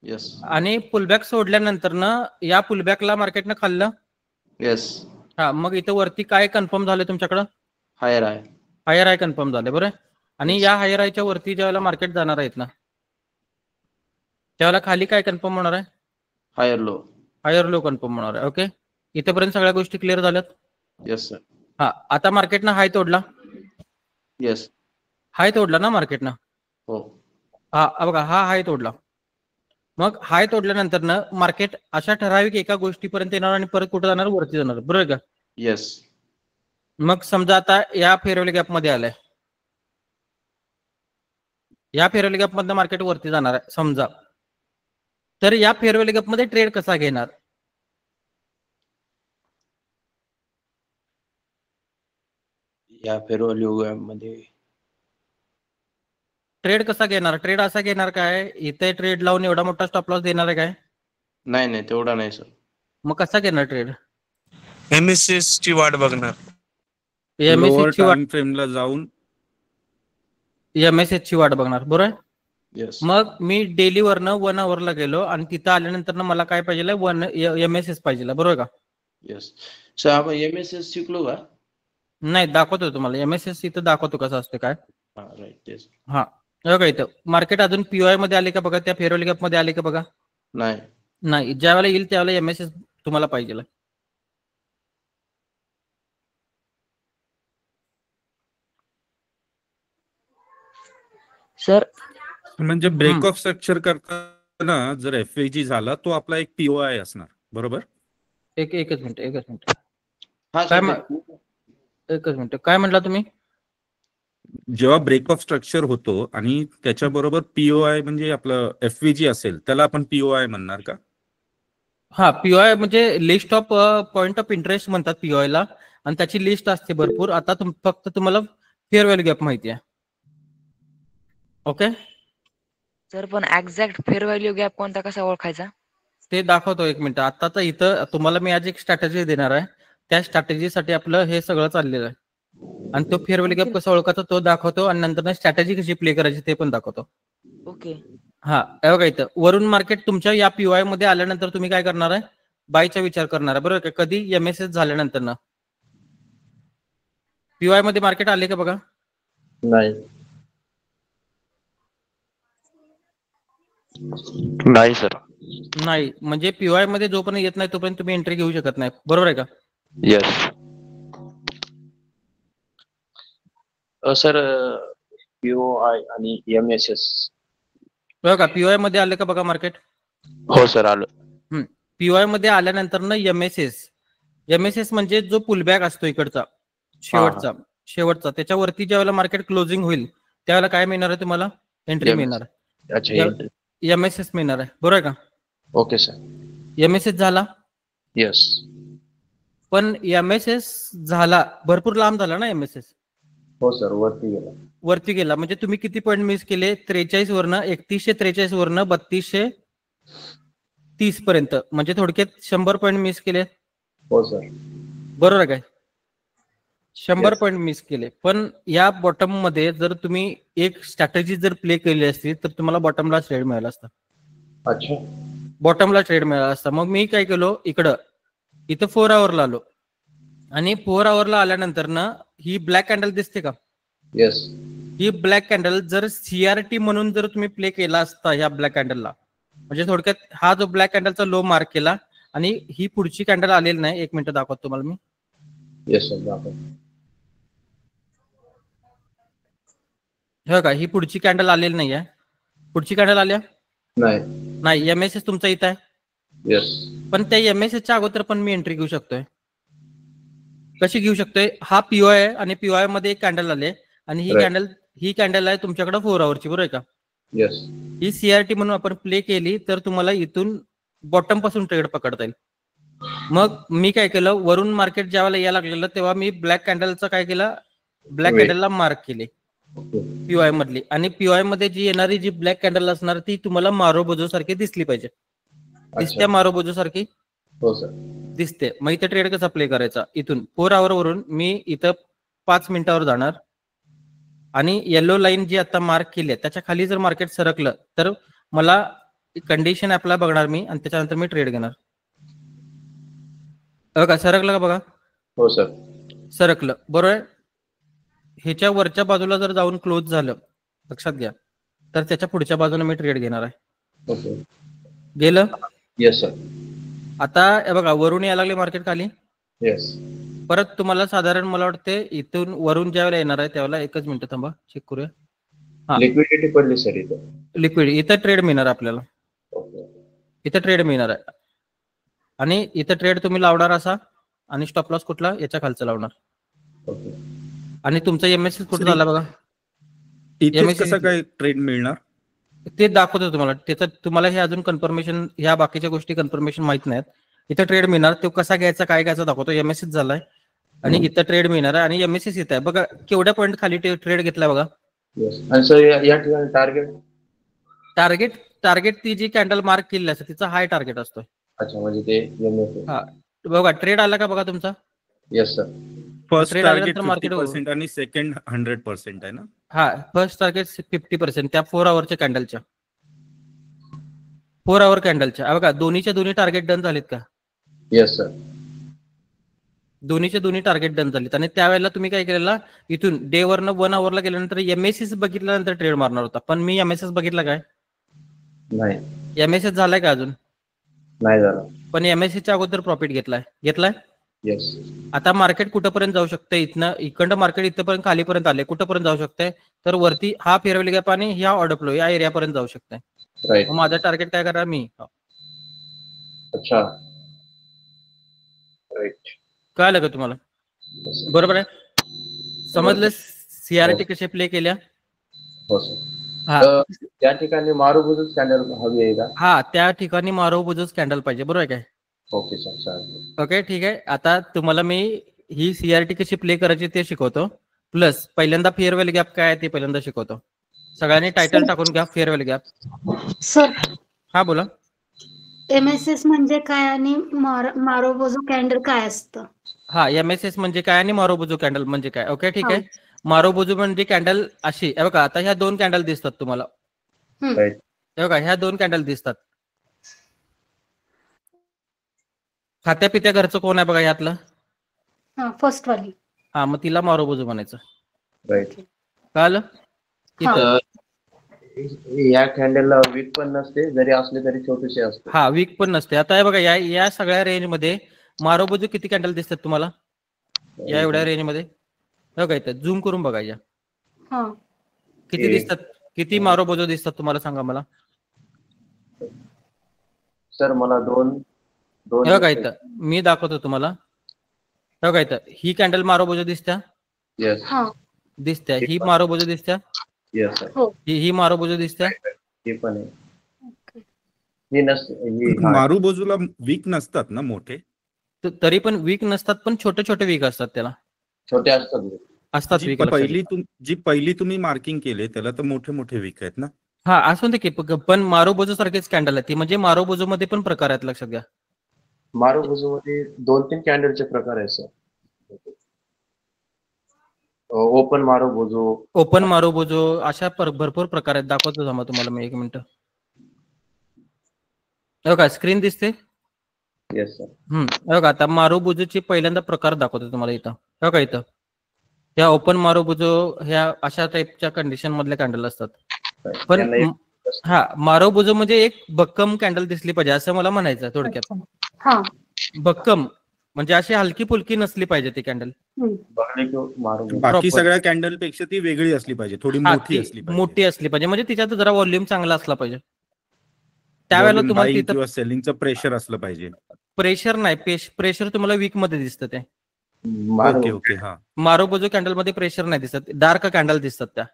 Yes आणि pullback सोडल्यानंतर ना या पुलबॅकला मार्केटनं खाल्लं. येस हा, मग इथं वरती काय कन्फर्म झालं तुमच्याकडं? हायर आहे. हायर हाय कन्फर्म झाले बरोबर. आणि Yes. या हायर हायच्या वरती ज्यावेळेला मार्केट जाणार आहेत ना त्यावेळेला खाली काय कन्फर्म होणार आहे? Higher low. Higher low confirm होणार आहे. ओके, इथेपर्यंत सगळ्या गोष्टी क्लिअर झाल्यात. Yes sir. हा, आता मार्केटनं हाय तोडला. येस. हाय तोडला ना मार्केटनं. हो. हा बघा, हा हाय तोडला. मग हाय तोडल्यानंतर ना मार्केट अशा ठराविक एका गोष्टीपर्यंत येणार आणि परत कुठे जाणार? वरती जाणार, बरोबर का? येस. मग समजा आता या फेअरवेल गॅप मध्ये आलाय, या फेअरवेल गॅप मधनं मार्केट वरती जाणार आहे समजा, तर या फेअरवेल गॅप मध्ये ट्रेड कसा घेणार? या फेअरवेल मध्ये ट्रेड कसा घेणार? ट्रेड असा घेणार काय, इथे ट्रेड लावून एवढा मोठा स्टॉप लॉस देणार आहे काय? नाही तेवढा नाही सर. मग कसा घेणार ट्रेड? एमएसएस ची वाट बघणार. एमएसएस ची वाट, टाइम फ्रेमला जाऊन एमएसएस ची वाट बघणार, बरोबर. येस. मग मी डेली वरनं 1 आवरला गेलो आणि तिथं आल्यानंतर मला काय पाहिजे? 1 एमएसएस पाहिजे, बरोबर का? Yes sir. आपण एमएसएस शिकलो का? नाही, दाखवतो तुम्हाला एमएसएस इथं दाखवतो कसं असते काय. हा राईट. तेच. हा बघा, इथं मार्केट अजून पीओआय मध्ये आले का बघा, त्या फेअरवेल गॅप मध्ये आले का बघा. नाही, ज्या वेळेला येईल त्यावेळेला एमएसएस तुम्हाला पाहिजे. सर म्हणजे ब्रेक ऑफ स्ट्रक्चर करताना जर एफएजी झाला तो आपला एक पीओआय असणार, बरोबर. एकच मिनिट. हा काय सर. एकच मिनिट, काय म्हटला तुम्ही? जेव्हा ब्रेक ऑफ स्ट्रक्चर होतो आणि त्याच्याबरोबर पीओआय म्हणजे आपलं एफव्हीजी असेल त्याला आपण पीओआय म्हणणार का? हा, पीओआय म्हणजे list of point of interest म्हणतात पीओआय ला, आणि त्याची लिस्ट असते भरपूर. आता फक्त तुम्हाला फेअरवेल गॅप माहिती आहे. ओके सर, पण एक्झॅक्ट फेअर व्हॅल्यू गॅप कोणता, कसा ओळखायचा? ते दाखवतो, एक मिनिट. आता तर इथं तुम्हाला मी आज एक स्ट्रॅटेजी देणार आहे, त्या स्ट्रॅटेजीसाठी आपलं हे सगळं चाललेलं आहे. आणि तो फेअरवेल गॅप कसा ओळखायचा तो दाखवतो, आणि नंतर स्ट्रॅटेजी कशी प्ले करायची ते पण दाखवतो. ओके. हा बघा, इथं वरून मार्केट तुमच्या या पीओआय मध्ये आल्यानंतर तुम्ही काय करणार आहे? बायचा विचार करणार आहे, बरोबर का? कधी? एमएसएस झाल्यानंतर ना. पीओआय मध्ये मार्केट आले का बघा? नाही सर. नाही, म्हणजे पीओआय मध्ये जोपर्यंत येत नाही तोपर्यंत तुम्ही एंट्री घेऊ शकत नाही, बरोबर आहे का? Yes sir. पीओआय आणि एमएसएस. बघा, पीओआय मध्ये आले का बघा मार्केट? हो सर, आलं. पीओआय मध्ये आल्यानंतर ना एमएसएस म्हणजे जो पुलबॅक असतो इकडचा शेवटचा त्याच्यावरती ज्यावेळेला मार्केट क्लोजिंग होईल त्यावेळेला काय मिळणार आहे तुम्हाला? एंट्री मिळणार आहे. एमएसएस मिळणार आहे, बरोबर आहे का? Okay sir. एमएसएस झाला. येस. पण एमएसएस झाला, भरपूर लांब झाला ना एमएसएस. हो सर, वरती गेला म्हणजे तुम्ही किती पॉईंट मिस केले? 43 वरनं 3143 वरनं 3230 पर्यंत, म्हणजे थोडक्यात 100 पॉईंट मिस केले. हो सर. बरोबर आहे काय? 100 पॉईंट मिस केले. पण या बॉटम मध्ये जर तुम्ही एक स्ट्रॅटेजी जर प्ले केली असती तर तुम्हाला बॉटमला ट्रेड मिळाला असता. अच्छा. बॉटमला ट्रेड मिळाला असता. मग मी काय केलो, इथं 4 आवरला आलो, आणि 4 आवरला आल्यानंतर ना ही ब्लॅक कॅन्डल दिसते का? येस. ही ब्लॅक कॅन्डल जर सीआरटी म्हणून जर तुम्ही प्ले केला असता ह्या ब्लॅक कॅन्डलला, म्हणजे थोडक्यात हा जो ब्लॅक कॅन्डलचा लो मार्क केला आणि ही पुढची कॅन्डल आलेली नाही. 1 मिनिट दाखवतो तुम्हाला मी. येस सर, दाखव. हो का, ही पुढची कॅन्डल आलेली नाही आहे. पुढची कॅन्डल आल्या नाही. एमएसएस तुमचा इथं आहे. येस. पण त्या एमएसएसच्या अगोदर पण मी एंट्री घेऊ शकतोय. कशी घेऊ शकतोय? हा पीओआय आहे आणि पीओआय मध्ये एक कॅन्डल आले, आणि ही कॅन्डल आहे तुमच्याकडे 4 आवरची, बरोबर आहे का? येस. ही सीआरटी म्हणून आपण प्ले केली तर तुम्हाला इथून बॉटम पासून ट्रेड पकडता येईल. मग मी काय केलं, वरून मार्केट ज्यावेळेला यायला लागलेलं तेव्हा मी ब्लॅक कॅन्डलचा काय केलं, ब्लॅक कॅन्डलला मार्क केले पीओआय मधली, आणि पीओआय मध्ये जी येणारी जी ब्लॅक कॅन्डल असणार ती तुम्हाला मारोबोजो सारखी दिसली पाहिजे. दिसते मारोबोजो सारखी? हो सर. दिसते. मग इथे ट्रेड कसा प्ले करायचा? इथून 4 आवर वरून मी इथं 5 मिनिटावर जाणार, आणि येलो लाईन जी आता मार्क केली आहे त्याच्या खाली जर मार्केट सरकलं तर मला कंडिशन ऍपला बघणार मी आणि त्याच्यानंतर मी ट्रेड घेणार. बघा सरकलं का बघा, हो सर. सरकलं बरोबर आहे. ह्याच्या वरच्या बाजूला जर जाऊन क्लोज झालं, लक्षात घ्या, तर त्याच्या पुढच्या बाजूने मी ट्रेड घेणार आहे. ओके. गेलं. Yes sir. आता हे बघा वरून यायला लागले मार्केट खाली. येस. परत तुम्हाला साधारण मला वाटते इथून वरून ज्या वेळेला येणार आहे त्यावेळेला, एकच मिनिट थांबा चेक करूया. हा. लिक्विडिटी पडली सर इथं. लिक्विड इथं ट्रेड मिळणार आपल्याला, ओके. इथं ट्रेड मिळणार आहे. आणि इथं ट्रेड तुम्ही लावणार असा आणि स्टॉप लॉस कुठला याच्या खालचा लावणार. ओके. आणि तुमचा एमएससी कुठं झाला बघा, इथेच MSCI कसं काय ट्रेड मिळणार? ते दाखवतो तुम्हाला. त्याचं तुम्हाला हे अजून कन्फर्मेशन, ह्या बाकीच्या गोष्टी कन्फर्मेशन माहित नाहीत. इथं ट्रेड मिळणार, तो कसा घ्यायचा काय घ्यायचा दाखवतो. एमएससी झालाय आणि इथं ट्रेड मिळणार आहे आणि एमएससी इथं आहे बघा. केवढ्या पॉईंट खाली ट्रेड घेतलाय बघा. येस. आणि सर या ठिकाणी टार्गेट. टार्गेट ती जी कॅन्डल मार्क केलेली असते तिचा हाय टार्गेट असतो. अच्छा, म्हणजे ते एमएससी. हा बघा ट्रेड आला का बघा तुमचा. Yes sir. First trade target आल्यानंतर market 50% आणि सेकंड 100% आहे ना? हा फर्स्ट टार्गेट 50% त्या 4 आवरच्या कॅन्डलच्या, 4 आवर कॅन्डलच्या. बघा दोन्हीच्या दोन्ही टार्गेट डन झालेत का? Yes sir. दोन्हीचे दोन्ही टार्गेट डन झालेत. आणि त्यावेळेला तुम्ही काय केलेला, इथून डे वरनं 1 आवरला गेल्यानंतर एमएसएस बघितल्यानंतर ट्रेड मारणार होता. पण मी एमएसएस बघितला काय? नाही. एमएसएस झालाय का अजून? नाही झालं. पण एमएससीच्या अगोदर प्रॉफिट घेतलाय. येस. आता मार्केट कुठंपर्यंत जाऊ शकते, इथनं इकडं मार्केट इथपर्यंत खालीपर्यंत आले, कुठंपर्यंत जाऊ शकते, तर वरती हा फेअर व्हॅल्यू गॅप आणि ह्या ऑर्डर फ्लो या एरियापर्यंत जाऊ शकते. राईट. मग माझं टार्गेट काय करणार मी. अच्छा. राईट. कळालं का तुम्हाला? बरोबर आहे. समजलं सीआरटी कसे प्ले केल्या. हो सर. हा त्या ठिकाणी मारुबुजूच कॅन्डल हवी आहे का? हा त्या ठिकाणी मारोबुजच कॅन्डल पाहिजे, बरोबर आहे काय? Okay sir. चालेल. ओके ठीक आहे. आता तुम्हाला मी ही सीआरटी कशी प्ले करायची ते शिकवतो. प्लस पहिल्यांदा फेअर व्हॅल्यू गॅप काय आहे ते पहिल्यांदा शिकवतो. सगळ्यांनी टायटल टाकून घ्या, फेअर व्हॅल्यू गॅप. सर हा बोला. एमएसएस म्हणजे काय आणि मारोबोजो कॅन्डल काय असतं? हा एमएसएस म्हणजे काय आणि मारोबुजू कॅन्डल म्हणजे काय. ओके ठीक आहे. मारोबुजू म्हणजे कॅन्डल अशी आहे बघा. आता ह्या 2 कॅन्डल दिसतात तुम्हाला. राईट. हे बघा ह्या 2 कॅन्डल दिसतात. खात्या पित्या घरचं कोण आहे बघा यातलं? फर्स्ट वाली. हा मग तिला मारोबुजू म्हणायचं. राईट. कळालं? इथं या कॅन्डलला वीक पण नसते, जरी असले तरी छोटेसे असते. हा वीक पण नसते. आता हे बघा या सगळ्या रेंज मध्ये मारोबुजू किती कॅन्डल दिसतात तुम्हाला या एवढ्या रेंज मध्ये? बघा इथं झूम करून बघायच्या. किती दिसतात, किती मारोबुजू दिसतात तुम्हाला सांगा मला. सर मला दोन बघा इथं मी दाखवतो तुम्हाला. बघा इथं ही कॅन्डल मारोबुजू दिसत्या. येस. दिसत्या. ही मारोबुजू दिसत्या. Yes sir. ही मारोबुजू दिसत्या. हे पण आहे. ही नसते. मारुबोजूला वीक नसतात ना मोठे? तरी पण वीक नसतात, पण छोटे छोटे वीक असतात. त्याला छोटे असतात. जी पहिली तुम्ही मार्किंग केले त्याला तर मोठे मोठे वीक आहेत ना? हा असून दे की, पण मारोबुजू सारखेच कॅन्डल आहे ती. म्हणजे मारोबुजू मध्ये पण प्रकार आहेत, लक्षात घ्या. मारुबुजू मध्ये 2-3 कॅन्डलचे प्रकार आहेत सर. ओपन मारुबुजू अशा भरपूर प्रकार आहेत. दाखवतो तुम्हाला मी 1 मिनिट. बघा स्क्रीन दिसते. Yes sir. बघा आता मारुबुजूची पहिल्यांदा प्रकार दाखवतो तुम्हाला इथं. बघा इथं ह्या ओपन मारुबुजू ह्या अशा टाइपच्या कंडिशन मधले कॅन्डल असतात. पण हा मारुबुजू म्हणजे एक भक्कम कॅन्डल दिसली पाहिजे असं मला म्हणायचं थोडक्यात. भक्कम म्हणजे अशी हलकी फुलकी नसली पाहिजे ती कॅन्डल. बाकी सगळ्या कॅन्डल पेक्षा ती वेगळी असली पाहिजे, थोडी मोठी असली पाहिजे. म्हणजे तिच्यात जरा व्हॉल्यूम चांगला असला पाहिजे. त्यावेळेला तुम्हाला तिथं किंवा सेलिंगचं प्रेशर असलं पाहिजे. प्रेशर नाही, प्रेशर तुम्हाला वीक मध्ये दिसतं ते. ओके हा. मारुबुजू कॅन्डल मध्ये प्रेशर नाही दिसत, डार्क कॅन्डल दिसतात त्या.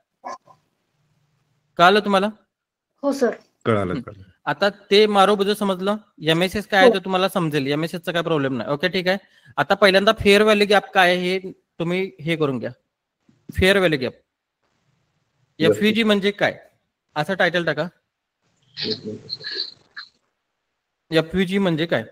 कळालं तुम्हाला? हो सर. कळालं. आता ते मारुबुजू समजलं. एमएसएस काय आहे ते तुम्हाला समजेल. एमएसएसचा काय प्रॉब्लेम नाही. ओके ठीक आहे. आता पहिल्यांदा फेअर व्हॅल्यू गॅप काय आहे हे तुम्ही हे करून घ्या. फेअर व्हॅल्यू गॅप एफव्हीजी म्हणजे काय असं टायटल टाका. एफव्हीजी म्हणजे काय?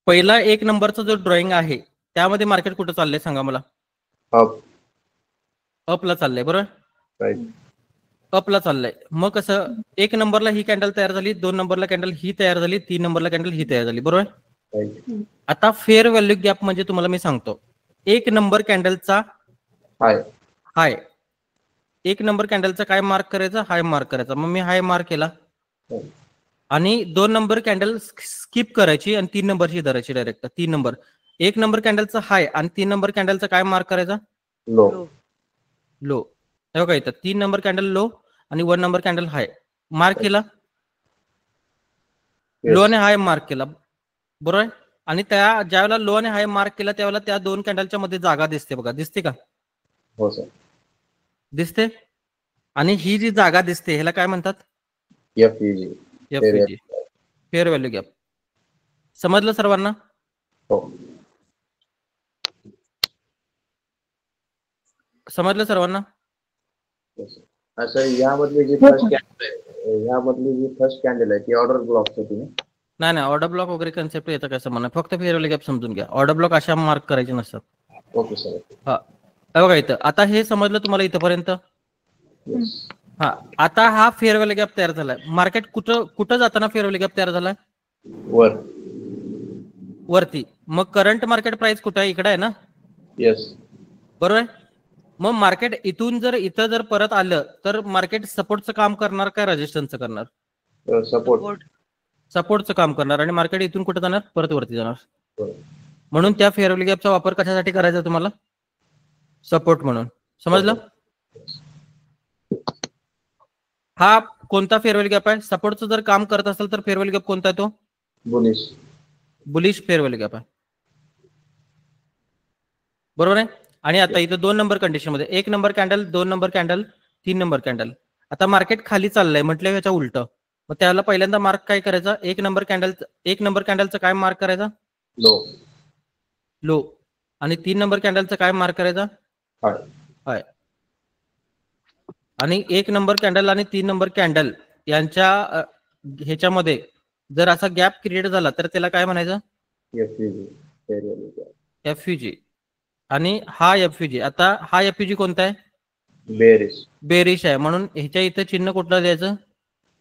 पहिला 1 नंबरचा जो ड्रॉइंग आहे त्यामध्ये मार्केट कुठं चाललंय सांगा मला. अप. अपला चाललंय बरोबर, राईट. अपला चाललंय. मग कसं 1 नंबरला ही कॅन्डल तयार झाली, 2 नंबरला कॅन्डल ही तयार झाली, 3 नंबरला कॅन्डल ही तयार झाली बरोबर. राईट. आता फेअर व्हॅल्यू गॅप म्हणजे तुम्हाला मी सांगतो 1 नंबर कॅन्डलचा हाय. हाय, 1 नंबर कॅन्डलचा काय मार्क करायचा, हाय मार्क करायचा. मग मी हाय मार्क केला आणि 2 नंबर कॅन्डल स्किप करायची आणि 3 नंबरची धरायची डायरेक्ट. 3 नंबर 1 नंबर कॅन्डलचा हाय आणि 3 नंबर कॅन्डलचा काय मार्क करायचा, लो. लो. हे बघा इथं 3 नंबर कॅन्डल लो आणि 1 नंबर कॅन्डल हाय मार्क केला, लो आणि हाय मार्क केला बरोबर. आणि त्या ज्यावेळेला लो आणि हाय मार्क केला त्यावेळेला त्या 2 कॅन्डलच्या मध्ये जागा दिसते बघा, दिसते का, हो सर. दिसते. आणि ही जी जागा दिसते ह्याला काय म्हणतात, FVG. FVG fair value gap. समजलं सर्वांना. हो. समजलं सर्वांना. सर यामधली जी फर्स्ट कॅन्डल आहे, यामधली जी फर्स्ट कॅन्डल आहे ती ऑर्डर ब्लॉक होती ना. नाही नाही, ऑर्डर ब्लॉक वगैरे कन्सेप्ट याचा काय संबंध नाही, फक्त फेअर व्हॅल्यू गॅप समजून घ्या. ऑर्डर ब्लॉक अशा मार्क करायचे नसतात. Okay sir. हा बघा इथं आता हे समजलं तुम्हाला इथपर्यंत. येस. हा आता हा फेअर व्हॅल्यू गॅप तयार झालाय. मार्केट कुठं जाताना फेअर व्हॅल्यू गॅप तयार झालाय, वर. वरती. मग करंट मार्केट प्राइस कुठे आहे, इकडे आहे ना येस. बरोबर आहे. मग मार्केट इथून जर इथं जर परत आलं तर मार्केट सपोर्टचं काम करणार काय रेजिस्टन्सचं करणार, सपोर्ट. सपोर्टचं काम करणार. आणि मार्केट इथून कुठे जाणार, परत वरती जाणार. म्हणून त्या फेअर व्हॅल्यू गॅपचा वापर कशासाठी करायचा तुम्हाला, सपोर्ट म्हणून. समजलं. हा कोणता फेअर व्हॅल्यू गॅप आहे, सपोर्टचं जर काम करत असेल तर फेअर व्हॅल्यू गॅप कोणता आहे, तो bullish. Bullish fair value gap आहे बरोबर आहे. आणि आता इथं 2 नंबर कंडिशन मध्ये 1 number candle, 2 number candle, 3 number candle. आता मार्केट खाली चाललंय म्हटलं याच्या उलट. मग त्याला पहिल्यांदा मार्क काय करायचा, 1 नंबर कॅन्डलचा काय मार्क करायचा, लो. लो. आणि 3 नंबर कॅन्डलचा काय मार्क करायचा, हाय. हाय. आणि 1 नंबर कॅन्डल आणि 3 नंबर कॅन्डल यांच्या ह्याच्यामध्ये जर असा गॅप क्रिएट झाला तर त्याला काय म्हणायचं, FVG. Fair value gap. FVG. आणि हा FVG, आता हा FVG कोणता आहे, बेरिश. बेरिश आहे. म्हणून ह्याच्या इथं चिन्ह कुठलं द्यायचं,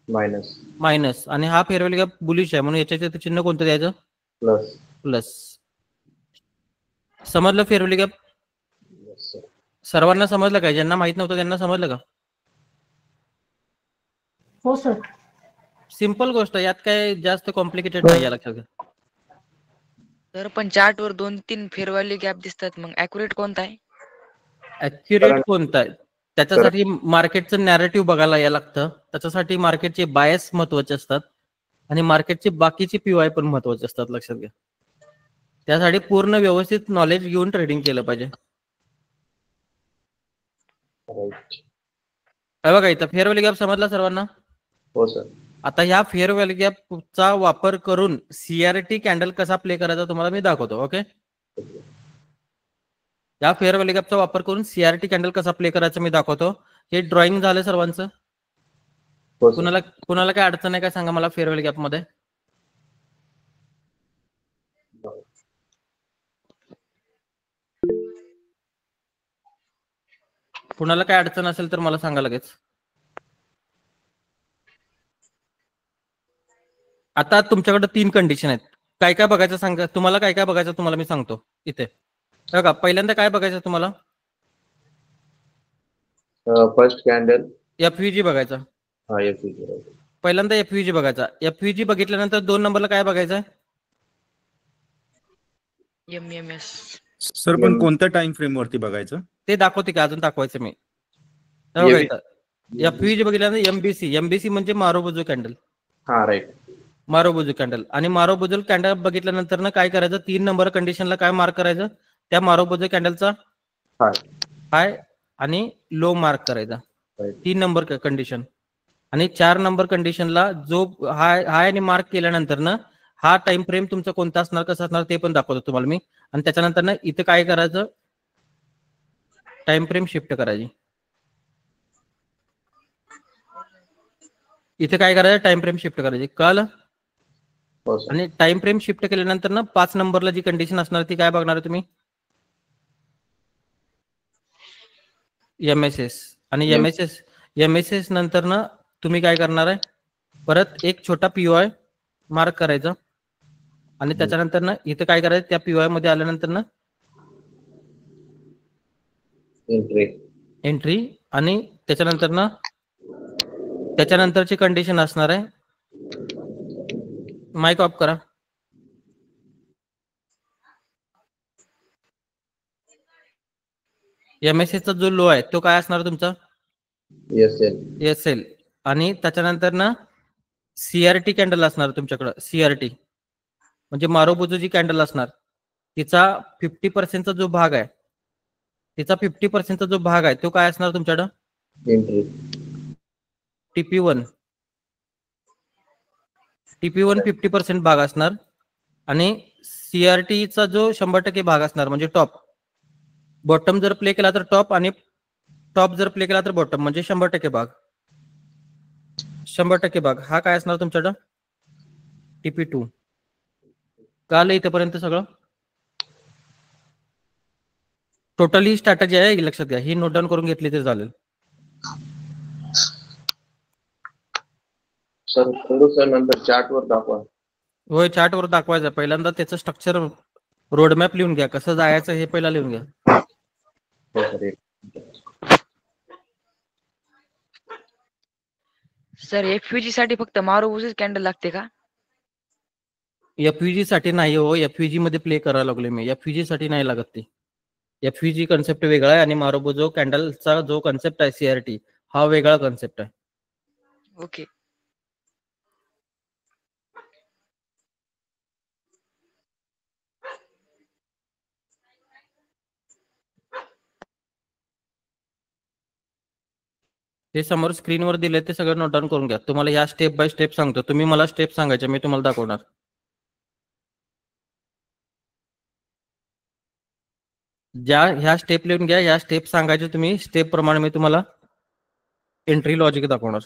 मायनस. मायनस. आणि हा फेअर व्हॅल्यू गॅप बुलिश आहे म्हणून याच्या इथं चिन्ह कोणतं द्यायचं, प्लस. प्लस. समजलं fair value gap. Yes sir. सर्वांना समजलं काय, ज्यांना माहित नव्हतं त्यांना समजलं का. हो सर. सिंपल गोष्ट, यात काय जास्त कॉम्प्लिकेटेड नाही, या लक्षात घ्या. तर पण चार्ट वर 2-3 फेअर व्हॅल्यू गॅप दिसतात, मग ऍक्युरेट कोणता आहे, ऍक्युरेट कोणता आहे त्याच्यासाठी मार्केटचं नॅरेटिव्ह बघायला यायला लागतं. त्याच्यासाठी मार्केटचे बायस महत्वाचे असतात आणि मार्केटचे बाकीचे POI पण महत्वाचे असतात, लक्षात घ्या. त्यासाठी पूर्ण व्यवस्थित नॉलेज घेऊन ट्रेडिंग केलं पाहिजे. राईट. बघा इथं फेअर व्हॅल्यू गॅप समजला सर्वांना. हो सर. आता ह्या फेअर व्हॅल्यू गॅपचा वापर करून CRT कॅन्डल कसा प्ले करायचा तुम्हाला मी दाखवतो. ओके. या फेअर व्हॅल्यू गॅपचा वापर करून CRT कॅन्डल कसा प्ले करायचा मी दाखवतो. हे ड्रॉइंग झालं सर्वांचं. हो सर. कुणाला काय अडचण आहे काय सांगा मला फेअर व्हॅल्यू गॅप मध्ये. कुणाला काय अडचण असेल तर मला सांगा लगेच. आता तुमच्याकडे 3 कंडिशन आहेत. काय काय बघायचं सांगा तुम्हाला, काय काय बघायचं तुम्हाला मी सांगतो. इथे बघा पहिल्यांदा काय बघायचं तुम्हाला, फर्स्ट कॅन्डल. FVG बघायचा. हा FVG. पहिल्यांदा FVG बघायचा. FVG बघितल्यानंतर 2 नंबरला काय बघायचं, MMS. सर पण कोणत्या टाइम फ्रेम वरती बघायचं, ते दाखवते का, अजून दाखवायचं मी. FVG बघितल्यानंतर MBC म्हणजे मारोबुजू कॅन्डल. हा राईट. मारोबुजू कॅन्डल. आणि मारोबुजू कॅन्डल बघितल्यानंतर ना काय करायचं, 3 नंबर कंडिशनला काय मार्क करायचं, त्या मारोबुजू कॅन्डलचा हाय आणि लो मार्क करायचा. 3 नंबर कंडिशन. आणि 4 नंबर कंडिशनला जो हाय आणि मार्क केल्यानंतर ना हा टाइम फ्रेम तुमचा कोणता असणार, कसा असणार ते पण दाखवतो तुम्हाला मी. आणि त्याच्यानंतर ना इथं काय करायचं, टाइम फ्रेम शिफ्ट करायची. इथे काय करायचं, टाइम फ्रेम शिफ्ट करायची. कळलं. हो सर. आणि टाइम फ्रेम शिफ्ट केल्यानंतर ना 5 नंबरला जी कंडिशन असणार ती काय बघणार आहे तुम्ही? एमएसएस. आणि एमएसएस नंतर ना तुम्ही काय करणार आहे, परत एक छोटा पीओआय मार्क करायचा आणि त्याच्यानंतर ना इथे काय करायचं, त्या पीओआय मध्ये आल्यानंतर ना एंट्री आणि त्याच्यानंतरची कंडिशन असणार आहे, माइक ऑफ करा. एमएसएस चा जो लो आहे तो काय असणार तुमचा? एसएल. आणि त्याच्यानंतर ना सीआरटी कॅन्डल असणार तुमच्याकडे. सीआरटी म्हणजे मारोबोजो जी कॅन्डल असणार तिचा 50% जो भाग आहे, तो काय असणार तुमच्याकडं? टीपी1 50% भाग असणार आणि सीआरटीचा जो 100% भाग असणार म्हणजे टॉप. बॉटम जर प्ले केला तर टॉप आणि टॉप जर प्ले केला तर बॉटम म्हणजे 100% भाग. 100% भाग हा काय असणार तुमच्याकडं? टीपी2. कळलं इथेपर्यंत सगळं? टोटल ही स्ट्रॅटेजी आहे, लक्षात घ्या. ही नोट डाऊन करून घेतली तरी चालेल. सर थोडंसं नंतर चार्टवर दाखवा. होय, चार्टवर दाखवायचं. पहिल्यांदा त्याचं स्ट्रक्चर रोडमॅप लिहून घ्या, कसं जायचं हे पहिला लिहून घ्या. हो सर. सर एफयूजी साठी फक्त मारोबोजोच कॅन्डल लागते का? एफयूजी साठी नाही हो, एफयूजी मध्ये प्ले करायला लागलोय मी. एफयूजी साठी नाही लागत ते. एफयूजी कन्सेप्ट वेगळा आहे आणि मारोबोजो कॅन्डलचा जो कन्सेप्ट आहे सीआरटी हा वेगळा कन्सेप्ट आहे. ओके. ते समोर स्क्रीनवर दिले ते सगळं नोट डाऊन करून घ्या. तुम्हाला या स्टेप बाय स्टेप सांगतो. तुम्ही मला स्टेप सांगायच्या, मी तुम्हाला दाखवणार. ह्या स्टेप लिहून घ्या. ह्या स्टेप सांगायचे तुम्ही. स्टेप प्रमाणे मी तुम्हाला एंट्री लॉजिक दाखवणार.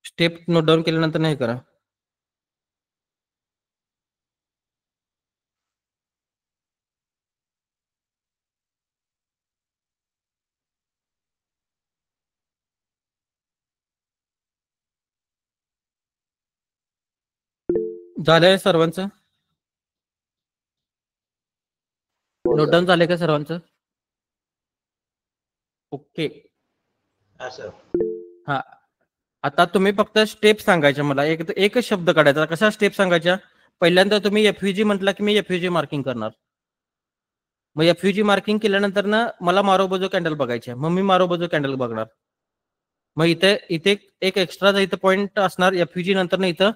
स्टेप नोट डाऊन केल्यानंतर नाही करा. झालंय सर्वांचं? नोट डाऊन झाले का सर्वांचं? ओके. हा, आता तुम्ही फक्त स्टेप सांगायच्या मला. एकच शब्द काढायचा. कशा स्टेप सांगायच्या? पहिल्यांदा तुम्ही एफयूजी म्हटला की मी एफयूजी मार्किंग करणार. मग एफयूजी मार्किंग केल्यानंतर ना मला मारोबोजो कॅन्डल बघायचे, मग मी मारोबोजो कॅन्डल बघणार. मग इथे एक एक्स्ट्रा इथं पॉईंट असणार एफयूजी नंतर ना इथं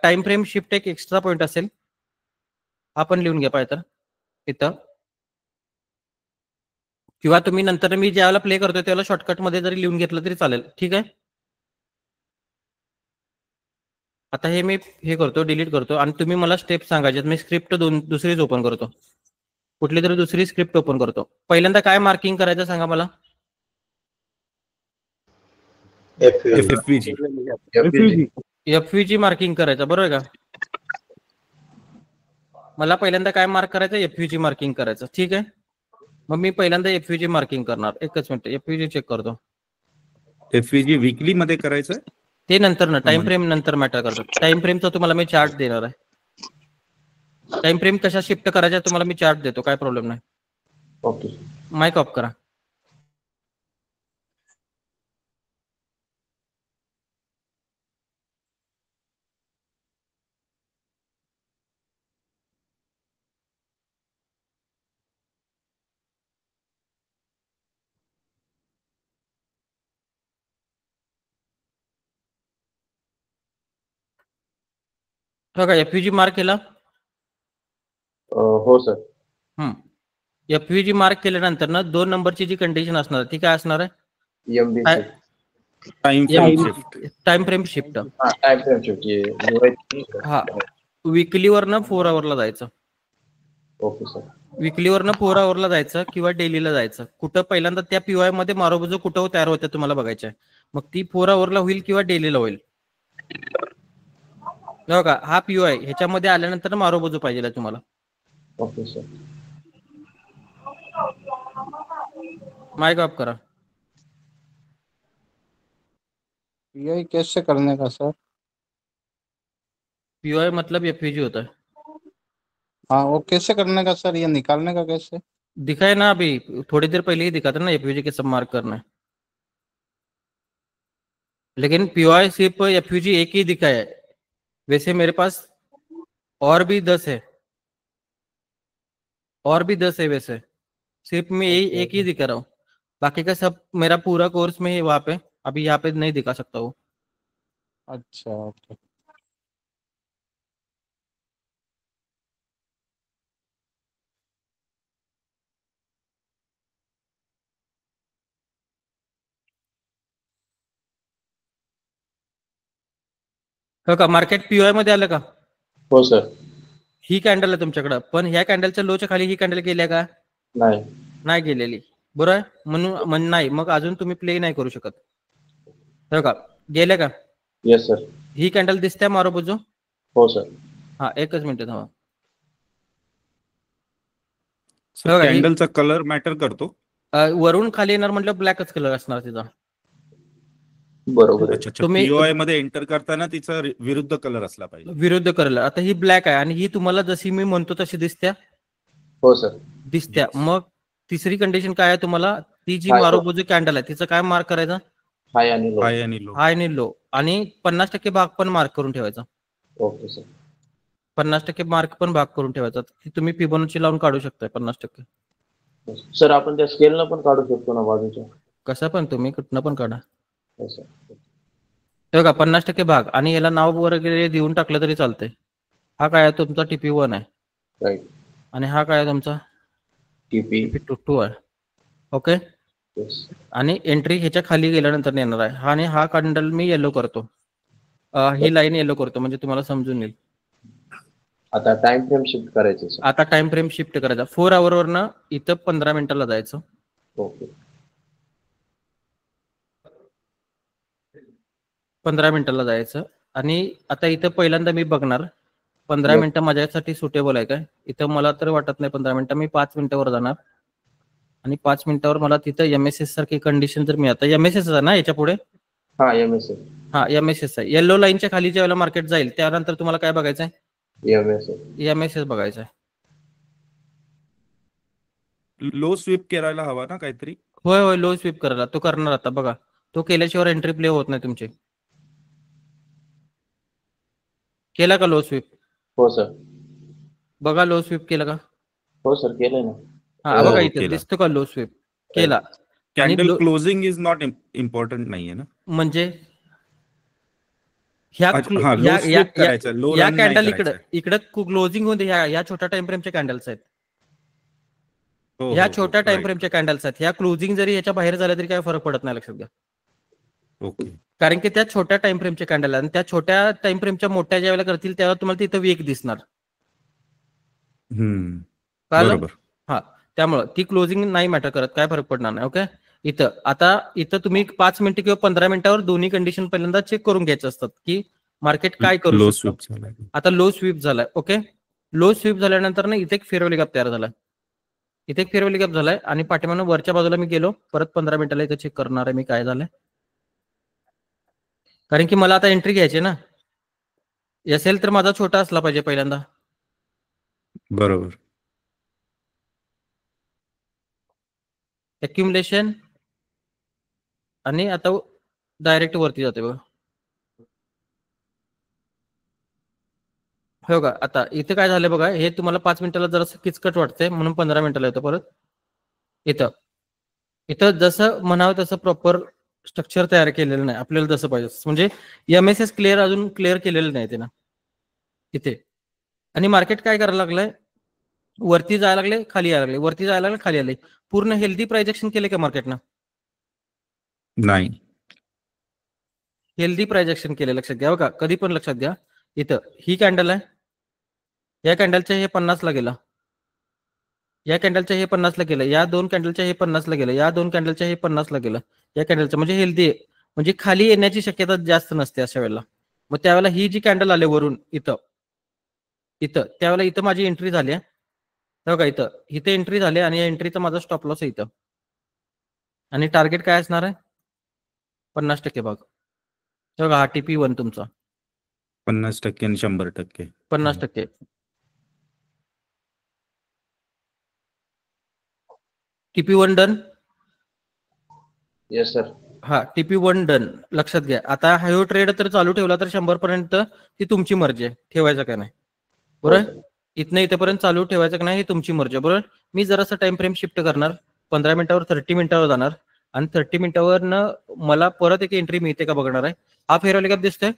टाइम फ्रेम शिफ्ट एक एक्स्ट्रा पॉईंट असेल. आपण लिहून घ्या पाहिजे तर इथं, किंवा तुम्ही नंतर मी ज्यावेळेला प्ले करतोय त्यावेळेला शॉर्टकट मध्ये जरी लिहून घेतलं तरी चालेल. ठीक आहे. आता हे मी करतो, डिलीट करतो आणि तुम्ही मला स्टेप सांगायचे. मी स्क्रिप्ट दुसरीच ओपन करतो, कुठली तरी दुसरी स्क्रिप्ट ओपन करतो. पहिल्यांदा काय मार्किंग करायचं सांगा मला? एफयूजी मार्किंग करायचं, बरोबर का? मला पहिल्यांदा काय मार्क करायचं? एफयूजी मार्किंग करायचं. ठीक आहे. मग मी पहिल्यांदा एफयूजी मार्किंग करणार. एकच मिनिट, एफयूजी चेक करतो. एफयूजी वीकली मध्ये करायचं ते नंतर ना, टाइम फ्रेम नंतर मॅटर करतो. टाइम फ्रेमचा तुम्हाला मी चार्ट देणार आहे. टाइम फ्रेम कशा शिफ्ट करायच्या तुम्हाला मी चार्ट देतो, काय प्रॉब्लेम नाही. ओके. माइक ऑफ करा. बघा, एफयूजी मार्क केला. हो सर. एफयूजी मार्क केल्यानंतर ना 2 नंबरची जी कंडिशन असणार ती काय असणार आहे? Time frame shift. Time frame shift. Time frame shift. हा, वीकलीवर ना 4 आवरला जायचं. Okay sir. विकलीवरनं 4 आवरला जायचं किंवा डेलीला जायचं. कुठं पहिल्यांदा त्या पीओआय मध्ये मारोबोजो कुठं तयार होते तुम्हाला बघायचं आहे. मग ती 4 आवरला होईल किंवा डेलीला होईल. बघा हा पीओआय ह्याच्यामध्ये आल्यानंतर मारोबोजो पाहिजे तुम्हाला. Okay sir. माइक ऑफ करा. पीआई कैसे करने का सर? पीओआय मतलब एफयूजी होता है. हाँ, वो कैसे करने का सर? ये निकालने का कैसे? दिखाए ना अभी थोड़ी देर पहले ही दिखा था ना एफयूजी के सब मार्क करना है. लेकिन पीओआई सिर्फ एफयूजी एक ही दिखा है. वैसे मेरे पास और भी 10 है. और भी 10 है वैसे. सिर्फ मैं यही एक ही दिखा रहा हूँ. बाकी का सब मेरा पूरा कोर्स में है वहाँ पे. अभी यहाँ पे नहीं दिखा सकता वो. अच्छा, ओके. हो का मार्केट पीओआय मध्ये आलं का? हो सर. ही कॅन्डल आहे तुमच्याकडे, पण ह्या कॅन्डलच्या लोच्या खाली ही कॅन्डल गेल्या का? नाही. नाही गेलेली. बरोबर आहे. म्हणून नाही, मग अजून तुम्ही प्ले नाही करू शकत. हो का गेल्या का? Yes sir. ही कॅन्डल दिसते मारोबोजो? हो सर. हा एकच मिनिट थांबा. सर बघा, ही- कॅन्डलचा कलर मॅटर करतो. वरून खाली येणार म्हटलं ब्लॅकच कलर असणार तिचा. बरोबर आहे. अच्छा, तुम्ही- पीओआय मध्ये एंटर करताना तिचा विरुद्ध कलर असला पाहिजे. विरुद्ध कलर. आता ही ब्लॅक आहे आणि ही तुम्हाला जशी मी म्हणतो तशी दिसत्या. हो सर. दिसत्या. Yes. मग तिसरी कंडिशन काय आहे तुम्हाला? ती जी High. मारोबोजो कॅन्डल आहे तिचं काय मार्क करायचं? हाय आणि लो. हाय आणि लो. हाय आणि लो. आणि 50% भाग पण मार्क करून ठेवायचा. Okay sir. 50% मार्क पण भाग करून ठेवायचा. ती तुम्ही फिबोनाची लावून काढू शकताय 50%. सर आपण त्या स्केलनं पण काढू शकतो ना बाजूच्या? कसं पण तुम्ही कुठनं पण काढा. हो सर. हे बघा 50% भाग आणि याला नाव वगैरे देऊन टाकलं तरी चालतंय. हा काय आहे तुमचा TP1 आहे राईट. आणि हा काय आहे तुमचा TP. TP2 आहे. ओके. येस. आणि एंट्री ह्याच्या खाली गेल्यानंतर येणार आहे. आणि हा कॅन्डल मी येलो करतो. ही लाईन येलो करतो म्हणजे तुम्हाला समजून येईल. आता टाइम फ्रेम शिफ्ट करायचं सर. आता टाइम फ्रेम शिफ्ट करायचा. 4 आवरवरनं इथं 15 मिनिटाला जायचं. ओके. 15 मिनिटाला जायचं आणि आता इथं पहिल्यांदा मी बघणार 15 Yes. मिनिटं माझ्यासाठी सुटेबल आहे काय. इथं मला तर वाटत नाही 15 मिनिटं. मी 5 मिनिटावर जाणार आणि 5 मिनिटावर मला तिथं MSS सारखी कंडिशन जर मिळालं. MSS आहे ना याच्या पुढे? हा MSS. हा MSS आहे. येलो लाईनच्या खाली ज्यावेळेला मार्केट जाईल त्यानंतर तुम्हाला काय बघायचं आहे? MSS. MSS बघायचं आहे. लो स्वीप करायला हवा ना काहीतरी. होय होय लो स्वीप करायला तो करणार आता बघा. तो केल्याशिवाय एंट्री प्ले होत नाही तुमची. केला का लो स्वीप? हो सर. बघा लो स्वीप केला का? हो सर केलंय ना. हा हो, बघा इथे केला. दिसतो का लो स्वीप? केला. आणि candle low- closing is not important नाहीये ना. म्हणजे ह्या अच्छा, हा, low sweep करायचं, low या run नाही कॅन्डल इकडे करायचं. इकडे क्लोजिंग होते. ह्या छोट्या टाइम फ्रेमच्या कॅन्डल्स आहेत. हो, ह्या हो, हो, छोट्या टाइम right. फ्रेमच्या कॅन्डल्स आहेत. ह्या क्लोजिंग जरी याच्या बाहेर झाल्या तरी काय फरक पडत नाही लक्षात घ्या. ओके. कारण की त्या छोट्या टाइम फ्रेमच्या कॅन्डल आणि त्या छोट्या टाइम फ्रेमच्या मोठ्या ज्या वेळेला करतील त्यावेळेला तुम्हाला तिथं वेग दिसणार. कळलं? बरोबर. हा त्यामुळं ती क्लोजिंग नाही मॅटर करत. काय फरक पडणार नाही. ओके. इथं तुम्ही 5 मिनिटं किंवा 15 मिनिटावर दोन्ही कंडिशन पहिल्यांदा चेक करून घ्यायचे असतात की मार्केट काय करू लो शकतं. स्वीप झाला. आता लो स्वीप झालाय. ओके. लो स्वीप झाल्यानंतर ना इथे एक फेअरवेली गॅप तयार झालाय. इथे एक फेअरवेली गॅप झालाय आणि पाठीमागून वरच्या बाजूला मी गेलो. परत 15 मिनिटाला इथे चेक करणार आहे मी काय झालंय. कारण की मला आता एंट्री घ्यायची ना. असेल तर माझा छोटा असला पाहिजे पहिल्यांदा. बरोबर. एक्युमुलेशन आणि आता डायरेक्ट वरती जाते बघा. हो का. आता इथे काय झालं बघा. हे तुम्हाला 5 मिनिटाला जरासं किचकट वाटतंय म्हणून 15 मिनिटाला येतो परत. इथं जसं म्हणावं तसं प्रॉपर स्ट्रक्चर तयार केलेलं नाही आपल्याला जसं पाहिजे. म्हणजे MSS अजून क्लिअर केलेलं नाही ना इथे. आणि मार्केट काय करायला लागलंय? वरती जायला लागले खाली यायला लागले. वरती जायला लागले खाली आले. पूर्ण हेल्दी प्राइजेक्शन केले का मार्केटनं? नाही. हेल्दी प्राइजेक्शन केले. लक्षात घ्या बघा. कधी पण लक्षात घ्या. इथं ही कॅन्डल आहे. या कॅन्डलच्या हे 50 ला गेला. या कॅन्डलच्या हे 50 ला गेलं, या 2 कॅन्डलच्या हे 50 ला गेलं, या 2 कॅन्डलच्या हे 50 ला गेलं, या कॅन्डलचं म्हणजे हेल्दी आहे, म्हणजे खाली येण्याची शक्यता जास्त नसते अशा वेळेला. मग त्यावेळेला ही जी कॅन्डल आले वरून इथं त्यावेळेला इथं माझी एंट्री झाली आहे बघा, इथं एंट्री झाली आणि या एंट्रीचा माझा स्टॉप लॉस आहे इथं, आणि टार्गेट काय असणार आहे 50% भाग. बघा हा TP1 तुमचा 50% आणि 100%. 50%. TP1 done. Yes sir. हा TP1 डन. लक्षात घ्या. आता हा ट्रेड तर चालू ठेवला तर 100 पर्यंत ती तुमची मर्जी आहे, ठेवायचं का नाही, बरोबर. इथनं इथेपर्यंत चालू ठेवायचं का नाही ही तुमची मर्जी आहे, बरोबर. मी जरासा टाइम फ्रेम शिफ्ट करणार, 15 मिनिटावर 30 मिनिटावर जाणार, आणि 30 मिनिटावर मला परत एक एंट्री मिळते का बघणार आहे. हा फेअरवॅल्यू गॅप दिसतोय.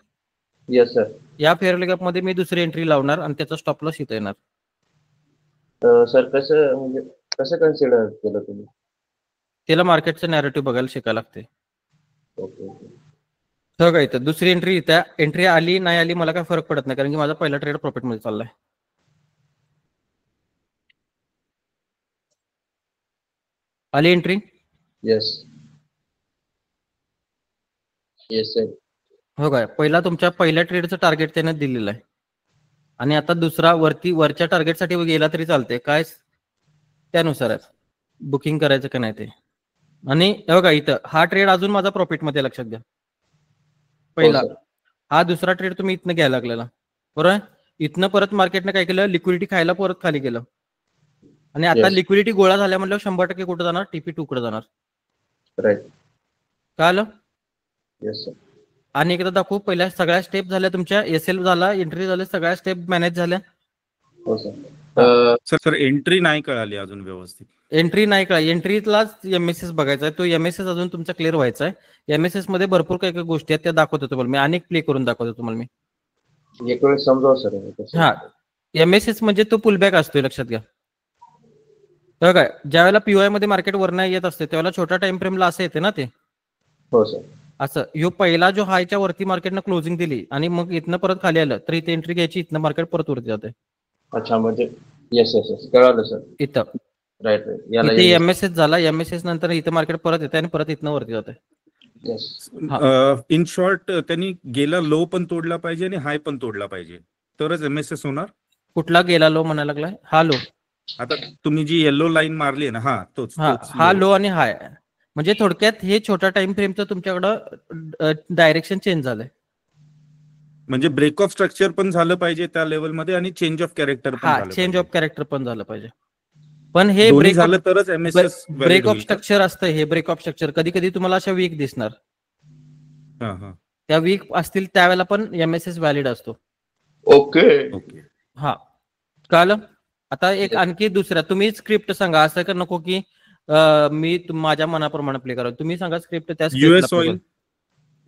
Yes sir. या फेअरवॅल्यू गॅप मध्ये मी दुसरी एंट्री लावणार आणि त्याचा स्टॉप लॉस इथं येणार. सर कसं म्हणजे कसं कन्सिडर केलं तुम्ही? त्याला मार्केटचं नॅरेटिव्ह बघायला शिकायला लागते. ओके. सगळं इथं दुसरी एंट्री आली नाही आली मला काय फरक पडत नाही, कारण की माझा पहिला ट्रेड प्रॉफिट मध्ये चाललाय. आली एंट्री. येस. Yes sir. हो काय, पहिला तुमच्या पहिल्या ट्रेडचं टार्गेट त्याने दिलेलं आहे, आणि आता दुसरा वरच्या टार्गेटसाठी गेला तरी चालते, काय त्यानुसार बुकिंग करायचं का नाही ते. आणि हे बघा इथं हा ट्रेड अजून माझा प्रॉफिट मध्ये, लक्षात घ्या. पहिला हा दुसरा ट्रेड तुम्ही इथनं घ्यायला लागलेला, बरोबर. इथनं परत मार्केटने काय केलं, लिक्विडिटी खायला परत खाली गेलं, आणि आता लिक्विडिटी गोळा झाल्या म्हटल्यावर 100% कुठं जाणार, TP2 कडे जाणार. राईट. काय आलं. Yes sir. आणि एकदा दाखवू, पहिल्या सगळ्या स्टेप झाल्या तुमच्या, SL झाला, एंट्री झाल्या, सगळ्या स्टेप मॅनेज झाल्या. हो सर. सर एंट्री नाही कळाली अजून व्यवस्थित. एंट्री नाही कळाली, एंट्रीलाच MSS बघायचा आहे, तो MSS अजून तुमचा क्लिअर व्हायचा आहे. MSS मध्ये भरपूर काही काही गोष्टी आहेत, त्या दाखवतो तुम्हाला मी, अनेक प्ले करून दाखवतो तुम्हाला मी. एक वेळ समजाव सर. हा MSS म्हणजे तो पुलबॅक असतोय, लक्षात घ्या. काय ज्या वेळेला POI मध्ये मार्केट वरनं येत असते त्यावेळेला छोट्या टाइम फ्रेमला असं येते ना ते. हो सर. असं ह्यो पहिला जो हायच्या वरती मार्केटनं क्लोजिंग दिली आणि मग इथनं परत खाली आलं तर इथे एंट्री घ्यायची, इथनं मार्केट परत वरती जाते. अच्छा, म्हणजे येस कळालं सर. इथं राईट. इथे MSS झाला, MSS नंतर इथं मार्केट परत येते आणि परत इथनं वरती जाते. इन शॉर्ट त्यांनी गेला लो पण तोडला पाहिजे आणि हाय पण तोडला पाहिजे, तरच MSS होणार. कुठला गेला लो म्हणायला लागलाय, हा लो. आता तुम्ही जी येलो लाईन मारली आहे ना, तोच हा लो आणि हाय, म्हणजे थोडक्यात हे छोट्या टाइम फ्रेमचं तुमच्याकडं डायरेक्शन चेंज झालंय. म्हणजे ब्रेक ऑफ स्ट्रक्चर पण झालं पाहिजे त्या लेवलमध्ये, आणि चेंज ऑफ कॅरेक्टर पण झालं, चेंज ऑफ कॅरेक्टर पण झालं पाहिजे. पण हे ब्रेक झालं तरच MSS ब्रेक ऑफ स्ट्रक्चर असतं. हे ब्रेक ऑफ स्ट्रक्चर कधी कधी तुम्हाला अशा वीक दिसणार, त्या वीक असतील त्यावेळेला पण MSS व्हॅलिड असतो. ओके. हा कळलं. आता एक आणखी दुसऱ्या, तुम्ही स्क्रिप्ट सांगा, असं का नको की मी माझ्या मनाप्रमाणे प्ले करा. तुम्ही सांगा स्क्रिप्ट. त्या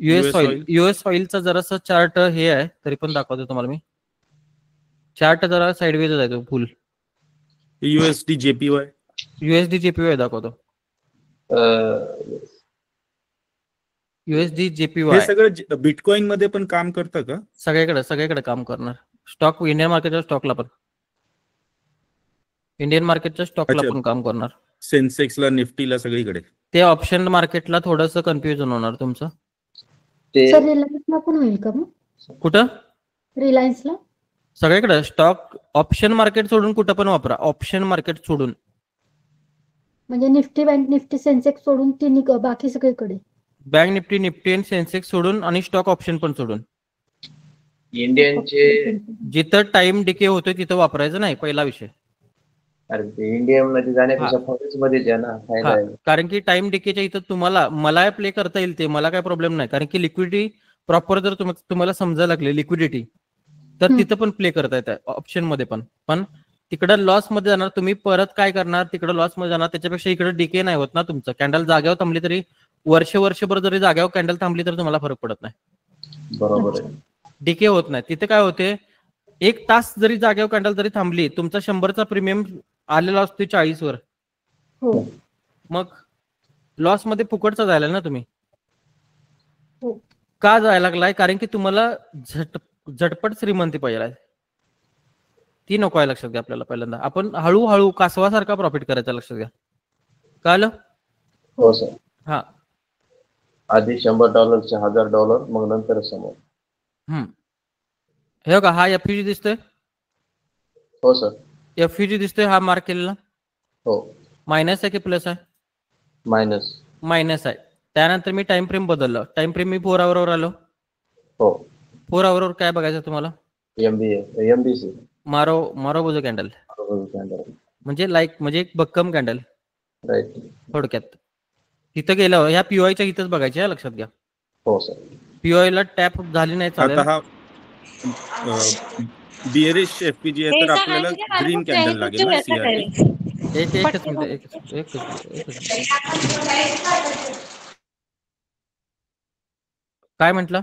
US ऑइलचा जरासा चार्ट हे आहे, तरी पण दाखवतो तुम्हाला मी. चार्ट जरा साइडवेज आहे तो फुल. USD JPY दाखवतो. USD JPY हे सगळं बिटकॉइन मध्ये पण काम करतं का? सगळीकडे काम करणार. स्टॉक इंडियन मार्केटच्या स्टॉकला पण, इंडियन मार्केटच्या स्टॉकला पण काम करणार. सेन्सेक्सला, निफ्टीला, सगळीकडे. ते ऑप्शन मार्केटला थोडंसं कन्फ्युजन होणार तुमचं. सर रिलायन्सला पण होईल का मग? कुठं? रिलायन्सला सगळीकडे स्टॉक ऑप्शन मार्केट सोडून कुठं पण वापरा, ऑप्शन मार्केट सोडून. म्हणजे निफ्टी, बँक निफ्टी, सेन्सेक्स सोडून तिन्ही बाकी सगळीकडे. बँक निफ्टी आणि सेन्सेक्स सोडून आणि स्टॉक ऑप्शन पण सोडून. इंडियनचे जिथं टाइम डिके होतोय तिथं वापरायचं नाही, पहिला विषय. इंडियन मध्ये जाण्यापेक्षा फॉरेक्स मध्ये द्या ना, फायदा आहे. कारण की टाइम डिकेच्या इथं मला प्ले करता येईल, ते मला काय प्रॉब्लेम नाही. कारण की लिक्विडिटी प्रॉपर जर तुम्हाला समजायला लागले लिक्विडिटी, तर तिथं पण प्ले करता येतं ऑप्शन मध्ये पण तिकडं लॉस मध्ये जाणार तुम्ही. परत काय करणार, तिकडं लॉस मध्ये जाणार. त्याच्यापेक्षा इकडे डिके नाही होत ना तुमचं. कॅन्डल जाग्यावर थांबली तरी वर्षभर जरी जाग्यावर कॅन्डल थांबली तर तुम्हाला फरक पडत नाही. बरोबर आहे. डिके होत नाही. तिथे काय होते, 1 तास जरी जागेवर कॅन्डल जरी थांबली, तुमचा 100चा प्रीमियम आलेला असतो 40 वर. मग लॉस मध्ये फुकटचा जायला ना तुम्ही. का जायला लागलाय? कारण की तुम्हाला झटपट श्रीमंती पाहिजे. ती नको आहे, लक्षात घ्या. आपल्याला पहिल्यांदा आपण हळूहळू कासवासारखा प्रॉफिट करायचा, लक्षात घ्या. कळलं? हो सर. हा. आधी $100 $1000, मग नंतर समोर. हे बघा, हा एफयूजी दिसतोय. हो सर. एफयूजी दिसतोय, हा मार्क केलेला. हो. मायनस आहे की प्लस आहे? मायनस. मायनस आहे. त्यानंतर मी टाइम फ्रेम बदललं. टाइम फ्रेम मी 4 आवर आलो. हो. 4 आवर काय बघायचं तुम्हाला? MBC. मारोबोजो कॅन्डल म्हणजे म्हणजे एक भक्कम कॅन्डल राईट. थोडक्यात. तिथं गेलं, ह्या पीओआयच्या इथंच बघायचे आहे, लक्षात घ्या. हो सर. पीओआयला टॅप झाली नाही चालेल. आता हा बिअरिश एफपीजी आहे, तर आपल्याला ग्रीन कॅन्डल लागेल ना सीआरटी. एकच मिनिट. काय म्हटलं?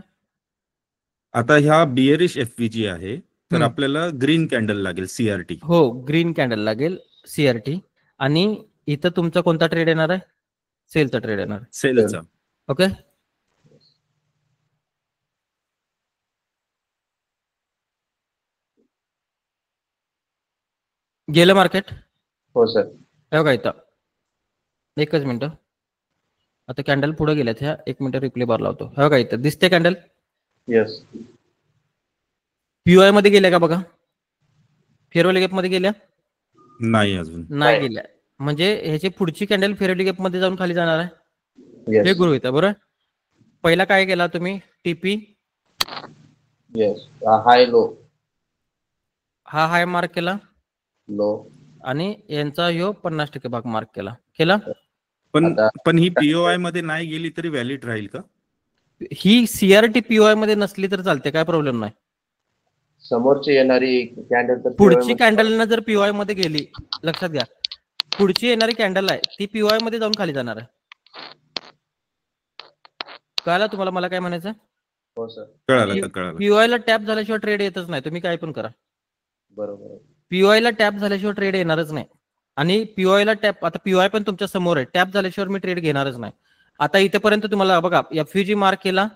आता ह्या बिअरिश एफपीजी आहे, तर आपल्याला ग्रीन कॅन्डल लागेल सीआरटी. हो, ग्रीन कॅन्डल लागेल सीआरटी. आणि इथं तुमचा कोणता ट्रेड येणार आहे? सेलचा ट्रेड येणार. सेलचा. ओके. गेलं मार्केट? हो सर. हे बघा इथं, एकच मिनिट. आता कॅन्डल पुढे गेल्यात ह्या. 1 मिनिट रिप्ले बार लावतो. हे बघा इथं दिसते कॅन्डल. येस. पीओआय मध्ये गेल्या का बघा? फेअरवॅली गॅप मध्ये गेल्या? नाही, अजून नाही गेल्या. म्हणजे ह्याची पुढची कॅन्डल फेअरवॅली गॅप मध्ये जाऊन खाली जाणार आहे. हे येस. गृहीत आहे, बरोबर. पहिला काय केला तुम्ही? टीपी. येस. हाय लो. हा हाय मार्क केला. लो. आणि यांचा ह्यो 50% भाग मार्क केला. पण ही पीओआय मध्ये नाही गेली तरी व्हॅलिड राहील का? ही सीआरटी पीओआय मध्ये नसली तर चालते, काय प्रॉब्लेम नाही. समोरची येणारी कॅन्डल तर पुढची कॅन्डल जर पीओआय मध्ये गेली, लक्षात घ्या, पुढची येणारी कॅन्डल आहे ती पीओआय मध्ये जाऊन खाली जाणार आहे. कळलं तुम्हाला मला काय म्हणायचं? हो सर. कळालं. पीओआय ला टॅप झाल्याशिवाय ट्रेड येतच नाही. तुम्ही काय पण करा, बरोबर. पीओआय ला टॅप झाल्याशिवाय ट्रेड येणारच नाही. आणि पीओआय ला टॅप, आता पीओआय पण तुमच्या समोर आहे, टॅप झाल्याशिवाय मी ट्रेड घेणारच नाही. आता इथेपर्यंत तुम्हाला बघा, एफयूजी मार्क केला.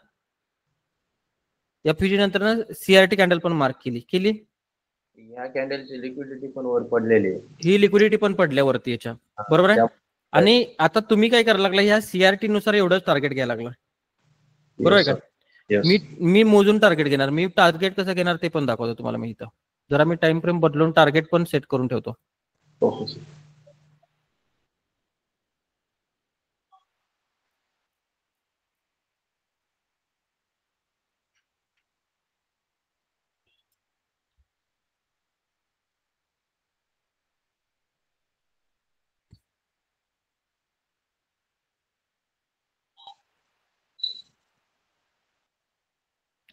एफयूजी नंतर सीआरटी कॅन्डल पण मार्क केली. ह्या कॅन्डलची लिक्विडिटी पण वर पडलेली आहे. ही लिक्विडिटी पण पडल्यावरती याच्या, बरोबर आहे. आणि आता तुम्ही काय करायला लागला? ह्या सीआरटी नुसार एवढंच टार्गेट घ्यायला लागला, बरोबर आहे का? मी मोजून टार्गेट घेणार. मी टार्गेट कसं घेणार ते पण दाखवतो तुम्हाला. मी इथं जरा मी टाइम फ्रेम बदलून टार्गेट पण सेट करून ठेवतो. Okay sir.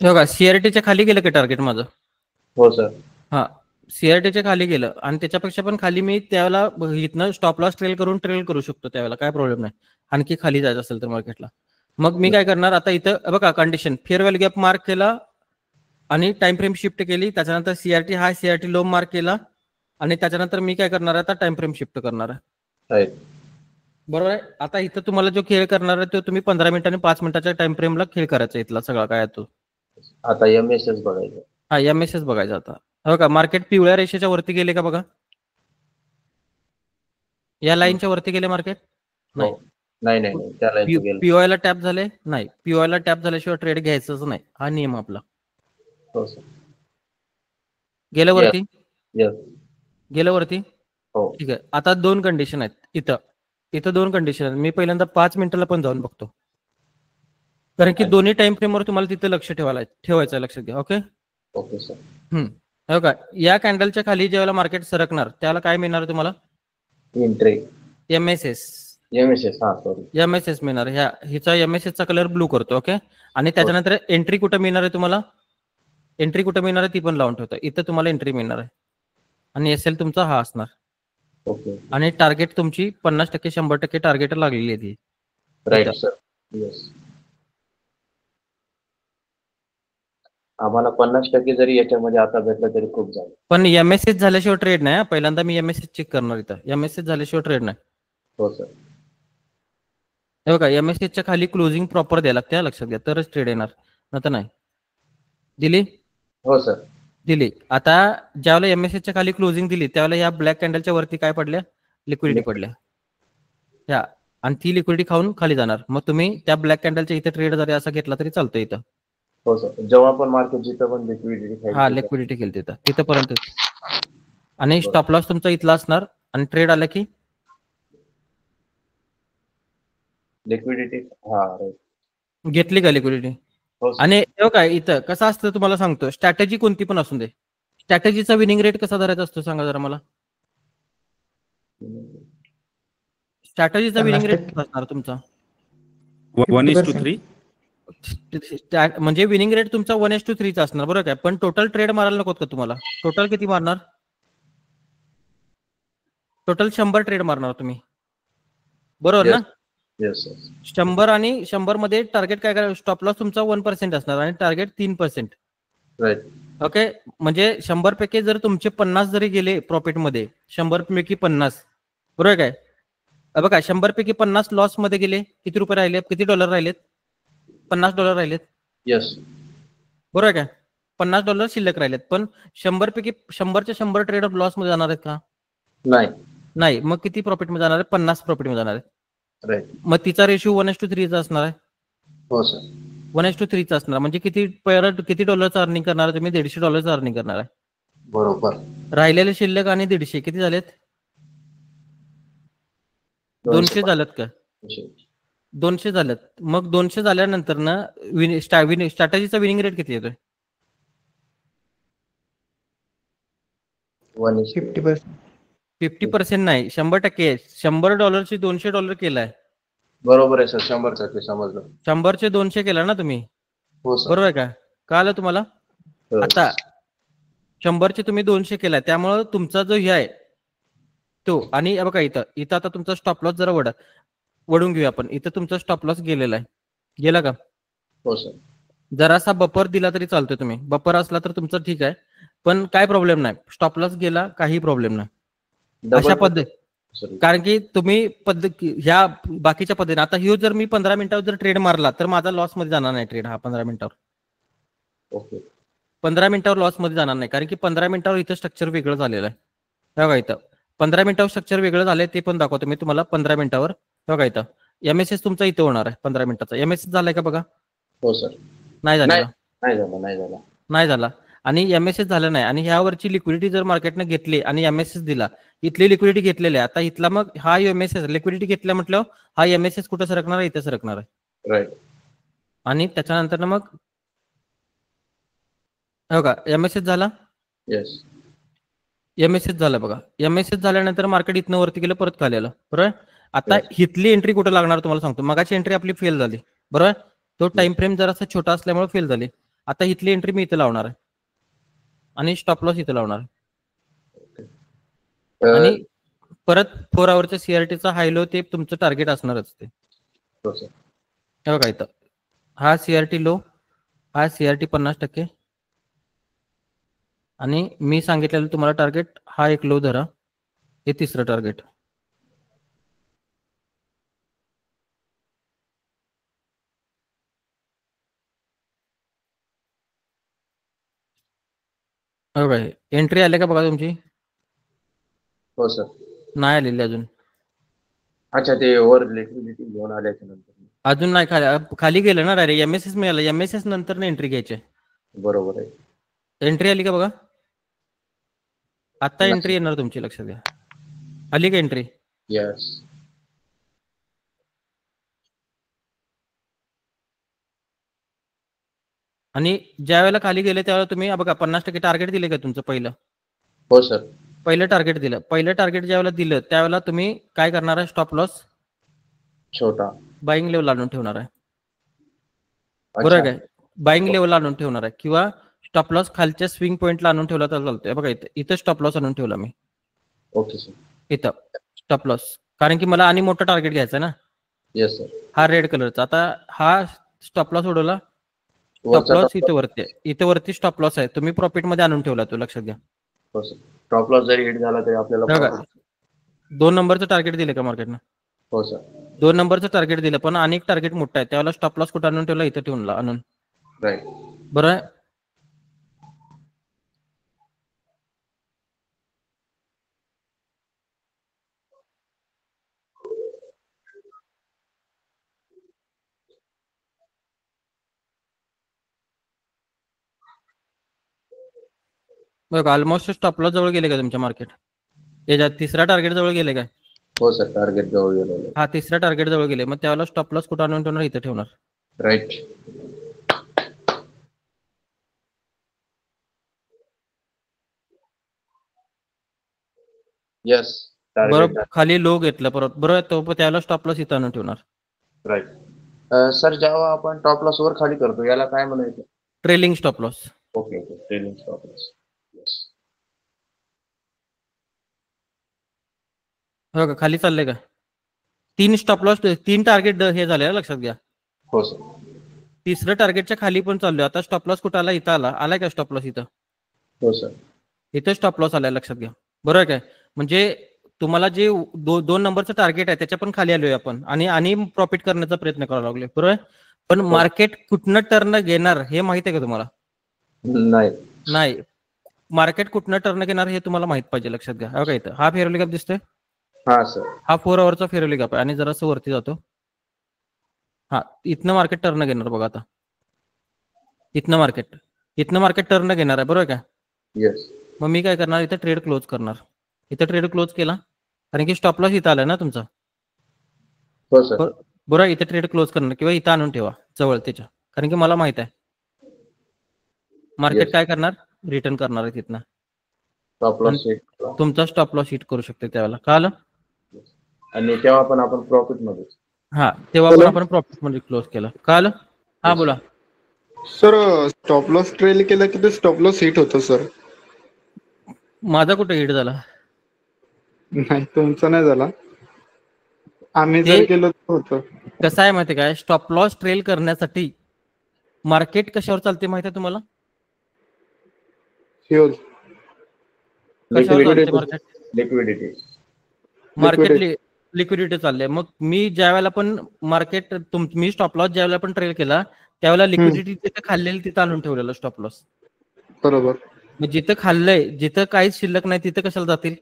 बघा, सीआरटीच्या खाली गेलं का टार्गेट माझं? हो सर. हा, सीआरटीच्या खाली गेलं आणि त्याच्यापेक्षा पण खाली मी त्याला इथनं स्टॉप लॉस ट्रेल करू शकतो. त्यावेळेला काय प्रॉब्लेम नाही. आणखी खाली जायचं असेल तर मार्केटला, मग मी काय करणार? आता इथं बघा condition, fair value gap mark केला आणि टाइम फ्रेम शिफ्ट केली. त्याच्यानंतर सीआरटी हाय, सीआरटी लो मार्क केला आणि त्याच्यानंतर मी काय करणार? आता टाइम फ्रेम शिफ्ट करणार आहे, बरोबर आहे. आता इथं तुम्हाला जो खेळ करणार आहे तो तुम्ही 15 मिनिट आणि 5 मिनिटाच्या टाइम फ्रेमला खेळ करायचा. इथला सगळा काय तो आता एमएसएस बघायचं. हा, एमएसएस बघायचा. आता बघा, मार्केट पिवळ्या रेषेच्या वरती गेले का बघा? या लाईनच्या वरती गेले मार्केट? नाही. त्या लाईनचं गेलं. पीओआय ला टॅप झाले नाही. पीओआय ला टॅप झाल्याशिवाय ट्रेड घ्यायचंच नाही, हा नियम आपला. हो सर. गेलं वरती? गेलं वरती. हो. ठीक आहे. आता 2 कंडिशन आहेत इथं 2 कंडिशन आहेत. मी पहिल्यांदा 5 मिनिटाला पण जाऊन बघतो, कारण की दोन्ही टाइम फ्रेमवर तुम्हाला तिथे लक्ष ठेवायचं आहे. लक्षात घ्या. Okay sir. हो का? या कॅन्डलच्या खाली ज्यावेळेला मार्केट सरकणार त्याला काय मिळणार तुम्हाला? एंट्री. एमएसएस मिळणार. हिचा एमएसएस चा कलर ब्लू करतो. ओके. आणि त्याच्यानंतर एंट्री कुठं मिळणार आहे तुम्हाला? एंट्री कुठं मिळणार आहे ती पण लावून ठेवतो. इथं तुम्हाला एंट्री मिळणार आहे आणि एसएल तुमचा हा असणार. ओके. आणि टार्गेट तुमची 50% 100% टार्गेट लागलेली आहे. Right sir. येस. आम्हाला 50% जरी याच्यामध्ये आता भेटलं तरी खूप झालं. पण एमएसएस झाल्याशिवाय ट्रेड नाही. पहिल्यांदा मी एमएसएस चेक करणार इथं. एमएसएस झाल्याशिवाय ट्रेड नाही. हो सर. हे बघा, एमएसएस च्या खाली क्लोजिंग प्रॉपर द्यायला लागते, लक्षात घ्या, तरच ट्रेड येणार, नाही तर नाही. दिली? हो सर. दिली. आता ज्यावेळेला MSS च्या खाली क्लोजिंग दिली त्यावेळेला ह्या ब्लॅक कॅन्डलच्या वरती काय पडल्या, लिक्विडिटी पडल्या ह्या, आणि ती लिक्विडिटी खाऊन खाली जाणार. मग तुम्ही त्या ब्लॅक कॅन्डलच्या इथे ट्रेड जरी असा घेतला तरी चालतं इथं. हो सर, जेव्हा पण मार्केट जिथं पण लिक्विडिटी हा लिक्विडिटी केली तिथं तिथपर्यंत, आणि स्टॉप लॉस तुमचा इथला असणार, आणि ट्रेड आला की लिक्विडिटी हा right. घेतली का लिक्विडिटी. हो सर. आणि हे काय इथं कसं असतं तुम्हाला सांगतो, स्ट्रॅटेजी कोणती पण असू दे, स्ट्रॅटेजीचा विनिंग रेट कसा धरायचा असतो सांगा जरा मला. स्ट्रॅटेजीचा विनिंग रेट कसा असणार तुमचा? 1:3. म्हणजे विनिंग रेट तुमचा 1:3 चा असणार बरोबर काय, पण टोटल ट्रेड मारायला नको का तुम्हाला? टोटल किती मारणार? टोटल 100 ट्रेड मारणार तुम्ही बरोबर ना? Yes sir. 100 आणि 100 मध्ये टार्गेट काय करायचं, स्टॉप लॉस तुमचा 1% असणार आणि टार्गेट 3%. राईट. ओके, म्हणजे 100 पैकी जर तुमचे 50 जरी गेले प्रॉफिटमध्ये, 100 पैकी 50 बरोबर काय, बघा 100 पैकी 50 लॉस मध्ये गेले, किती रुपये राहिले, किती डॉलर राहिलेत? $50 राहिलेत येस. बरोबर काय, $50 शिल्लक राहिलेत. पण 100 पैकी 100च्या 100 ट्रेड लॉस मध्ये जाणार आहेत का? नाही. नाही. मग किती प्रॉफिट मध्ये जाणार आहे? 50 प्रॉफिट मध्ये जाणार आहेत. राईट. मग तिचा रेशिओ 1:3 चा असणार आहे. हो सर. 1:3 चा असणार, म्हणजे किती डॉलरचं अर्निंग करणार आहे तुम्ही? $150 अर्निंग करणार आहे. बरोबर. राहिलेले शिल्लक आणि 150 किती झालेत? 200 झालेत का? 200 झालेत. मग 200 झाल्यानंतर ना स्ट्रॅटेजीचा विनिंग रेट किती येतोय? 50% नाही, 100%. $100 $200 केलाय. बरोबर आहे सर, 100% समजलं. 100 200 केला ना तुम्ही, हो सर. बरोबर आहे का? कळालं तुम्हाला? हो. आता 100 तुम्ही 200 केलाय, त्यामुळे तुमचा जो हे आहे तो, आणि बघा इथं आता तुमचा स्टॉप लॉस जरा वडून घेऊया आपण. इथं तुमचा स्टॉप लॉस गेलेला आहे, गेला का? हो सर. जरासा बफर दिला तरी चालतोय तुम्ही, बफर असला तर तुमचं ठीक आहे, पण काय प्रॉब्लेम नाही. स्टॉप लॉस गेला काही प्रॉब्लेम नाही अशा पद्धती, कारण की तुम्ही ह्या बाकीच्या पद्धतीने. आता ह्यो जर मी 15 मिनिटावर जर ट्रेड मारला तर माझा लॉस मध्ये जाणार नाही ट्रेड हा 15 मिनिटावर. ओके. 15 मिनिटावर लॉस मध्ये जाणार नाही, कारण की 15 मिनिटावर इथं स्ट्रक्चर वेगळं झालेलं आहे. बघा इथं 15 मिनिटावर स्ट्रक्चर वेगळं झालंय, ते पण दाखवतो मी तुम्हाला. 15 मिनिटावर बघा इथं MSS तुमचा इथं होणार आहे 15 मिनिटाचा. MSS झालाय का बघा? हो सर. नाही झालेला, नाही झाला. आणि MSS झालं नाही, आणि ह्यावरची लिक्विडिटी जर मार्केटने घेतली आणि MSS दिला, इथली लिक्विडिटी घेतलेली आहे. आता इथला मग हा MSS लिक्विडिटी घेतल्या म्हटलं, हा MSS कुठं सरकणार आहे? इथं सरकणार आहे. राईट. आणि त्याच्यानंतर मग बघा MSS झाला. येस. MSS झालं बघा. MSS झाल्यानंतर मार्केट इथनं वरती गेलं, परत खाली आलं बरोबर. आता हिथली एंट्री कुठं लागणार तुम्हाला सांगतो. मगाची एंट्री आपली फेल झाली बरोबर, तो टाइम फ्रेम जरासा छोटा असल्यामुळे फेल झाली. आता हिथली एंट्री मी इथं लावणार आहे आणि स्टॉप लॉस इथं लावणार आहे. आणि परत 4 आवरच्या CRT चा हाय लो ते तुमचं टार्गेट असणारच ते. हो सर. हे बघा इथं हा CRT लो, हा CRT 50%, आणि मी सांगितलेलं तुम्हाला टार्गेट हा एक लो धरा, हे तिसरं टार्गेट. बघा एंट्री आली का बघा तुमची? हो सर. नाही आलेली अजून. अच्छा, ते वर लिक्विडिटी घेऊन आल्याच्या नंतर अजून नाही, खाली गेलं ना डायरेक्ट. MSS मिळालं, MSS नंतर एंट्री घ्यायची. बरोबर आहे. एंट्री आली का बघा? आता एंट्री येणार तुमची, लक्षात घ्या. आली का एंट्री? यस. आणि ज्या वेळेला खाली गेले त्यावेळेला तुम्ही बघा 50% टार्गेट दिले का तुमचं पहिलं? हो सर. पहिलं टार्गेट दिलं. पहिलं टार्गेट ज्या वेळेला दिलं त्यावेळेला तुम्ही काय करणार आहे? स्टॉप लॉस छोटा बाईंग लेवल आणून ठेवणार आहे बरोबर काय? बाईंग लेवल आणून ठेवणार आहे, किंवा स्टॉप लॉस खालच्या स्विंग पॉईंटला आणून ठेवला तर चालतोय. बघा इथं स्टॉप लॉस आणून ठेवला मी. Okay sir. इथं स्टॉप लॉस, कारण की मला आणि मोठं टार्गेट घ्यायचं ना. Yes sir. हा रेड कलरचा. आता हा स्टॉप लॉस उडवला, स्टॉप लॉस इथं वरती स्टॉप लॉस आहे, तुम्ही प्रॉफिट मध्ये आणून ठेवला तो, लक्षात घ्या. हो सर. स्टॉप लॉस जरी हिट झाला तरी आपल्याला 2 नंबरचं टार्गेट दिलं का मार्केटनं? हो सर. 2 नंबरचं टार्गेट दिलं, पण अनेक टार्गेट मोठा आहे, त्यावेळेला स्टॉप लॉस कुठं आणून ठेवला? इथं ठेवून आणून. राईट. बरोबर. बघा ऑलमोस्ट स्टॉप लॉस जवळ गेले का तुमच्या मार्केट? याच्या तिसऱ्या टार्गेट जवळ गेले काय? हो सर, टार्गेट जवळ गेलेलं हा तिसऱ्या टार्गेट जवळ गेले, मग त्यावेळेला स्टॉप लॉस कुठं आणून ठेवणार? इथं ठेवणार. राईट. यस, टार्गेट बरोबर खाली लो घेतलं परत, बरोबर तो त्यावेळेला स्टॉप लॉस इथं आणून ठेवणार. राईट. सर जेव्हा आपण टॉप लॉस वर खाली करतो याला काय म्हणायचं? Trailing stop loss. Okay okay, trailing stop loss. Yes. हो का, खाली चाललंय का? 3 स्टॉप लॉस 3 टार्गेट हे झाले लक्षात घ्या. हो सर. तिसरं टार्गेटच्या खाली पण चाललोय. आता स्टॉप लॉस कुठं आला? इथं आलाय का स्टॉप लॉस? इथं हो सर. इथं स्टॉप लॉस आलाय लक्षात घ्या. बरोबर काय? म्हणजे तुम्हाला जे 2 नंबरचं टार्गेट आहे त्याच्या पण खाली आलोय आपण आणि प्रॉफिट करण्याचा प्रयत्न करायला लागलोय. बरोबर. पण मार्केट कुठनं टर्न घेणार हे माहित आहे का तुम्हाला? नाही. मार्केट कुठनं टर्न घेणार हे तुम्हाला माहित पाहिजे. लक्षात घ्या. बघा इथं हा फेअरली गॅप दिसतोय. हा सर. हा 4 आवरचा फेअरली गॅप आहे आणि जरासं वरती जातो. हा इथनं मार्केट टर्न घेणार बघा. आता इथनं मार्केट टर्न घेणार आहे. बरोबर का? येस. मग मी काय करणार? इथं ट्रेड क्लोज करणार. इथं ट्रेड क्लोज केला कारण की स्टॉप लॉस इथं आलाय ना तुमचा. हो सर. बरोबर. इथे ट्रेड क्लोज करणार किंवा इथं आणून ठेवा जवळ त्याच्या, कारण की मला माहित आहे मार्केट काय करणार, रिटर्न करणार आहे तिथनं. स्टॉप लॉस तुमचा स्टॉप लॉस हिट करू शकते त्यावेळेला. कळलं? आणि तेव्हा पण आपण प्रॉफिट मध्ये. हा तेव्हा पण आपण प्रॉफिट मध्ये क्लोज केला. कळलं? हा बोला सर. स्टॉप लॉस ट्रेल केलं की ते स्टॉप लॉस हिट होतं सर. माझा कुठे हिट झाला? नाही तुमचा नाही झाला, आम्ही ते जर केलं तर होतं. कसं आहे माहिती काय? स्टॉप लॉस ट्रेल करण्यासाठी मार्केट कशावर चालते माहिती आहे तुम्हाला? Sure. कशावर चालते मार्केट? लिक्विडिटी. मार्केट लिक्विडिटी चालले. मग मी ज्या वेळेला पण मार्केट मी स्टॉप लॉस ज्या वेळेला पण ट्रेल केला त्यावेळेला लिक्विडिटी तिथे खाल्लेली तिथं आणून ठेवलेलं स्टॉप लॉस. बरोबर. मग जिथं खाल्लंय, जिथं काहीच शिल्लक नाही तिथं कशाला जातील?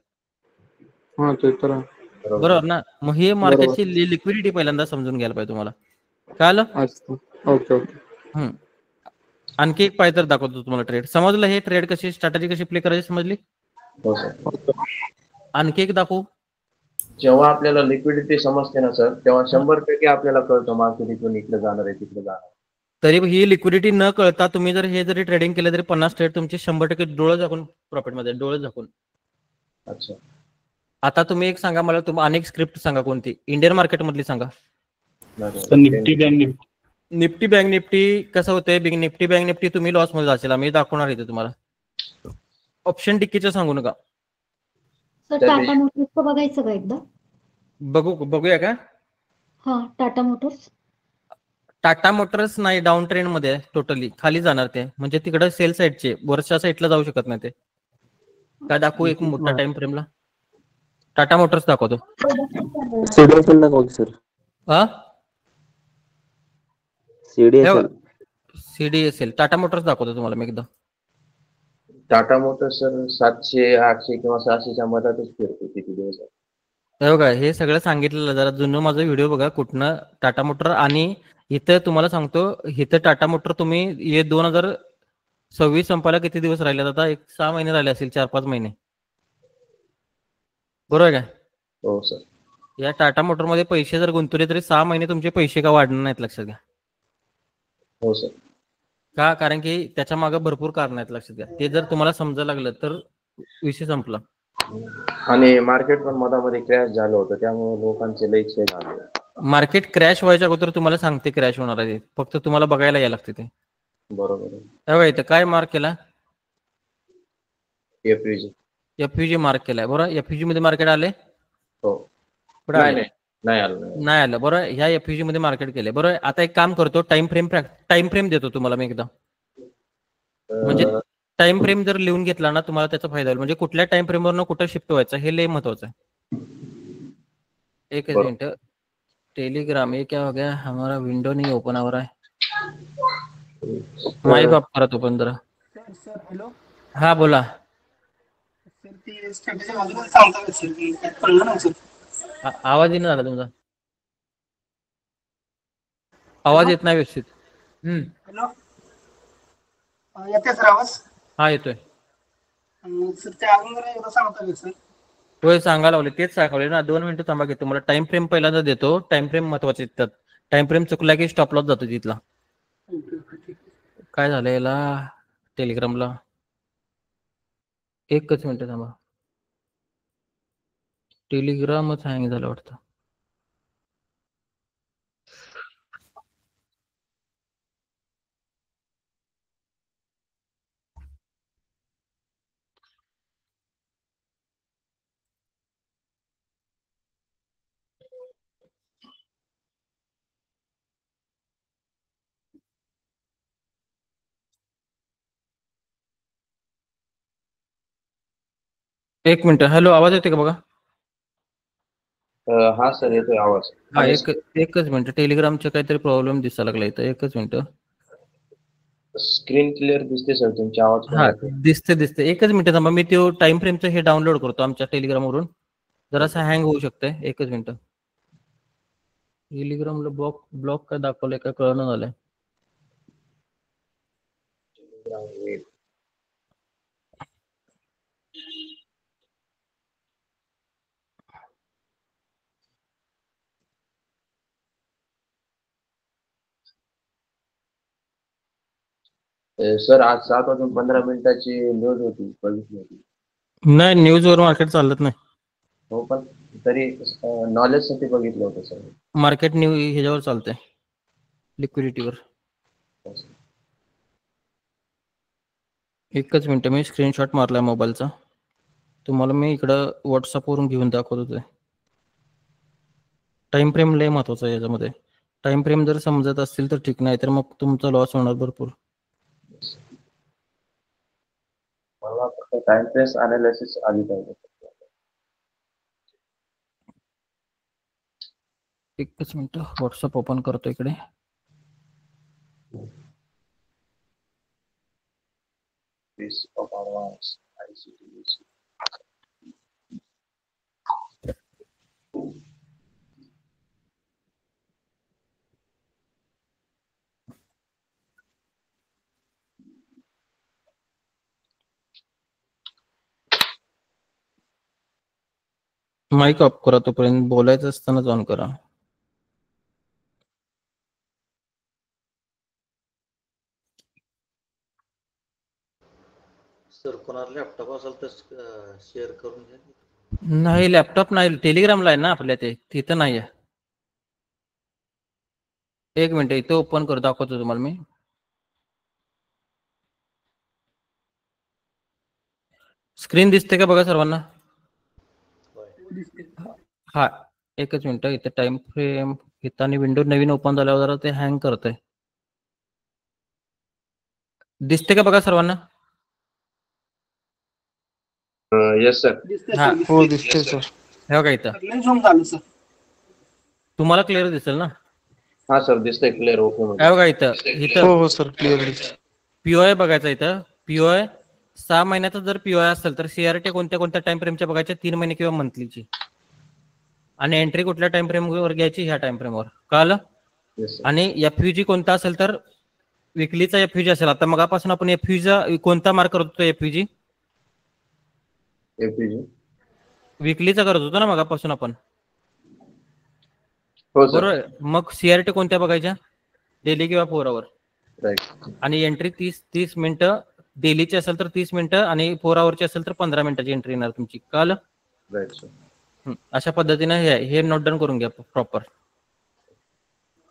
हा ते तर आहे. बरोबर ना? मग हे मार्केटची लिक्विडिटी पहिल्यांदा समजून घ्यायला पाहिजे तुम्हाला. कळलं? Okay okay. आणखी एक पाहिजे तर दाखवतो तुम्हाला ट्रेड. समजलं हे ट्रेड कशी स्ट्रॅटेजी कशी प्ले करायची समजली? हो सर. आणखी एक दाखवू. जेव्हा आपल्याला लिक्विडिटी समजते ना सर, तेव्हा 100% आपल्याला कळतं मार्केट इथून इकडे जाणार आहे तिकडे जाणार. तरी ही लिक्विडिटी न कळता तुम्ही जर हे जरी ट्रेडिंग केलं तरी 50 ट्रेड तुमचे 100% डोळे झाकून प्रॉफिट मध्ये, डोळे झाकून. अच्छा. आता तुम्ही एक सांगा मला, तुम्ही अनेक स्क्रिप्ट सांगा कोणती इंडियन मार्केट मधली सांगा. Nifty bank Nifty. Nifty bank Nifty कसं होतंय? निफ्टी बँक निफ्टी तुम्ही लॉस मध्ये जाशील, आम्ही दाखवणार इथे तुम्हाला. ऑप्शन डिक्कीचं सांगू नका. सर टाटा मोटर्सचं बघायचं का एकदा? बघूया का? हा टाटा मोटर्स. टाटा मोटर्स नाही, डाऊन ट्रेंड मध्ये आहे, टोटली खाली जाणार ते. म्हणजे तिकडे सेल साईडचे वरच्या साईडला जाऊ शकत नाही ते. काय दाखवू एक मोठा टाइम फ्रेमला? टाटा मोटर्स दाखवतो. सीडीएसएल दाखवा की सर. हा सीडीएसएल टाटा मोटर्स दाखवतो तुम्हाला मी एकदा. टाटा मोटर्स सर 700, 800 किंवा 600च्या मधातच फिरतो किती दिवस. हे बघा हे सगळं सांगितलेलं जरा जुनं माझा व्हिडिओ बघा कुठनं टाटा मोटर. आणि इथं तुम्हाला सांगतो, इथं टाटा मोटर तुम्ही हे 2026 संपायला किती दिवस राहिले? आता 6 महिने राहिले असतील, 4-5 महिने. बरोबर काय? हो सर. या टाटा मोटर मध्ये पैसे जर गुंतवले तरी 6 महिने तुमचे पैसे का वाढणार नाहीत? लक्षात घ्या. हो सर. का? कारण की त्याच्या मागे भरपूर कारण आहेत, लक्षात घ्या. ते जर तुम्हाला समजायला लागलं तर विषय संपला. आणि मार्केट पण मधामध्ये क्रॅश झालं होतं, त्यामुळे लोकांचे लई छेद झाले. मार्केट क्रॅश व्हायच्या अगोदर तुम्हाला सांगते क्रॅश होणार आहे, फक्त तुम्हाला बघायला यायला लागते ते. बरोबर आहे. बघा इथं काय मार्क केला? एफयूजी मार्क केलाय. बरोबर. एफयूजी मध्ये मार्केट आले? हो. नाही आलं. बरोबर. ह्या एफयूजी मध्ये मार्केट केले. बरोबर. आता एक काम करतो, टाइम फ्रेम देतो तुम्हाला मी एकदा. म्हणजे टाइम फ्रेम जर लिहून घेतला ना तुम्हाला त्याचा फायदा होईल. म्हणजे कुठल्या टाइम फ्रेमवरनं कुठं शिफ्ट व्हायचं हे लय महत्वाचं आहे. एक मिनिट. टेलीग्राम ये क्या हो गया, हमारा विंडो नहीं ओपन हो रहा है. माइक ऑफ करा तो पण जरा. हॅलो. हा बोला. आवाज येत नाही झाला तुमचा. आवाज येत नाही व्यवस्थित. हॅलो. येते सर आवाज? हा येतोय. सर ते अजून जरा एकदा सांगता का सर? होय सांगायला लावले, तेच सांगावले ना. 2 मिनिटं थांबा की तुम्हाला टाइम फ्रेम पहिल्यांदा देतो. टाइम फ्रेम महत्वाचे येतात. टाइम फ्रेम चुकला की स्टॉप लॉस जातो तिथला. ओके ओके ठीक आहे. काय झालं याला टेलिग्रामला? एकच मिनिट थांबा. टेलिग्रामच हँग झालं वाटतं. एक मिनिट. हॅलो, आवाज येते का बघा? हा सर, येतोय आवाज. हा, एकच मिनिट. टेलिग्रामचं काहीतरी प्रॉब्लेम दिसायला लागला इथं. एकच मिनिट. स्क्रीन क्लिअर दिसते सर, तुमची आवाज पण हा, येतोय. दिसते. एकच मिनिट थांबा. मी तो टाइम फ्रेमचं हे डाउनलोड करतो आमच्या टेलिग्रामवरून. जरासा हँग होऊ शकतंय. एकच मिनिट. टेलिग्रामला ब्लॉक काय दाखवलंय काय कळलं झालंय. सर, आज 7:15 न्यूज होती, बघितली होती. नाही, न्यूजवर मार्केट चालत नाही. हो, पण तरी नॉलेज साठी बघितलं होतं सर. मार्केट न्यूज ह्याच्यावर चालतंय, लिक्विडिटीवर. एकच मिनिट. मी स्क्रीनशॉट मारलाय मोबाईलचा. तुम्हाला मी इकडं व्हॉट्सअपवरून घेऊन दाखवत होते. टाइम फ्रेम लय महत्वाचा आहे याच्यामध्ये. टाइम फ्रेम जर समजत असतील तर ठीक, नाही तर मग तुमचा लॉस होणार भरपूर. मला फक्त टाइम फ्रेम अनालिसिस आली पाहिजे. एकच मिनिट. व्हॉट्सअप ओपन करतो इकडे. Piece of advance ICT. Mic off करा, तोपर्यंत बोलायचं असतानाच ऑन करा. सर, कोणाला लॅपटॉप असेल तर शेअर करून घ्या. नाही, लॅपटॉप नाही. टेलिग्रामला आहे ना आपल्या, ते तिथं नाही आहे. एक मिनिट, इथं ओपन करू, दाखवतो तुम्हाला मी. स्क्रीन दिसते का बघा सर्वांना? हा, एकच मिनिट. इथे टाइम फ्रेम इथं आणि विंडो नवीन ओपन झाल्यावर जरा ते हँग करतंय. दिसते का बघा सर्वांना? Yes sir. दिसतंय हा. सर, हो, दिसतंय. दिसतंय सर. हे बघा इथं. लय झूम झालं सर. तुम्हाला क्लिअर दिसेल ना? हा सर, दिसतंय क्लिअर. ओके मध्ये. हे बघा इथं. हो इथं हो सर, क्लिअरली. पीओआय बघायचा. इथं पीओआय 6 महिन्याचा जर पीओआय असेल तर सीआरटी कोणत्या टाइम फ्रेमच्या बघायच्या? 3 महिने किंवा मंथलीची. आणि एंट्री कुठल्या टाइम फ्रेमवर घ्यायची? ह्या टाइम फ्रेमवर. कळलं? Yes sir. आणि एफयूजी कोणता असेल तर विकलीचा एफयूजी असेल. आता मगापासून आपण एफयूजा कोणता मार्क करत होतो? एफयूजी एपीजी. विकलीचा करत होतो ना मगापासून आपण, हो सर. बरोबर? मग सीआरटी कोणत्या बघायच्या? डेली किंवा 4 आवर. राईट. आणि एंट्री 30 मिनिटं डेलीची असेल तर 30 मिनिटं, आणि 4 आवरची असेल तर 15 मिनिटाची एंट्री येणार तुमची. कळलं? Right sir. अशा पद्धतीने हे नोट डाऊन करून घ्या प्रॉपर.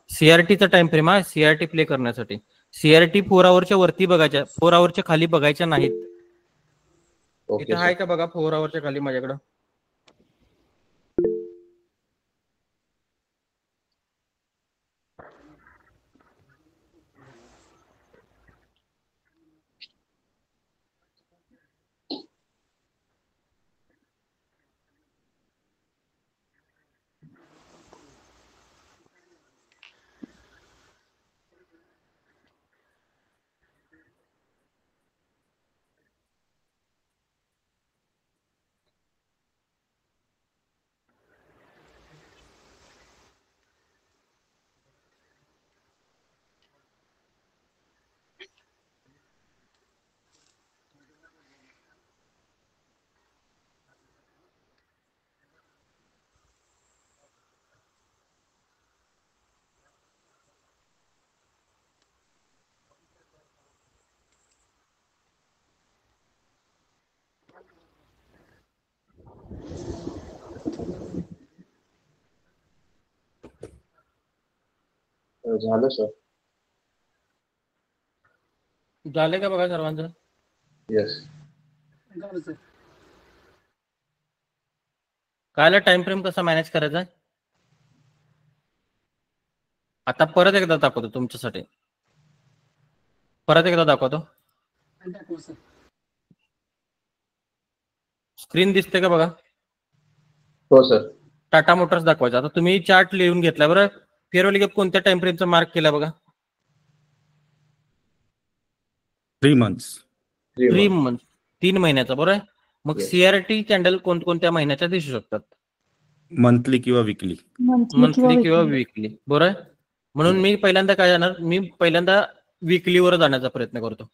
सीआरटीचा टाइम फ्रेम हा सीआरटी प्ले करण्यासाठी. सीआरटी 4 आवरच्या वरती बघायच्या, 4 आवरच्या खाली बघायच्या नाहीत. ओके इथं सर. आहे का बघा 4 आवरच्या खाली माझ्याकडं? झालं सर. झाले का बघा सर्वांचं? येस. झालं सर. कायला टाइम फ्रेम कसा मॅनेज करायचा? आता परत एकदा दाखवतो तुमच्यासाठी. परत एकदा दाखवतो. दाखवा सर. स्क्रीन दिसते का बघा? हो सर. टाटा मोटर्स दाखवायचं. आता तुम्ही चार्ट लिहून घेतला बरं. फेअरवॅल्यू गॅप कोणत्या टाइम फ्रेमचा मार्क केला बघा? 3 months. 3 months, 3 महिन्याचा बरोबर आहे. मग Yes. सीआरटी कॅन्डल कोणत्या महिन्याच्या दिसू शकतात? मंथली किंवा विकली. मंथली किंवा विकली बरोबर आहे. म्हणून मी पहिल्यांदा काय जाणार, मी पहिल्यांदा विकलीवर जाण्याचा प्रयत्न करतो.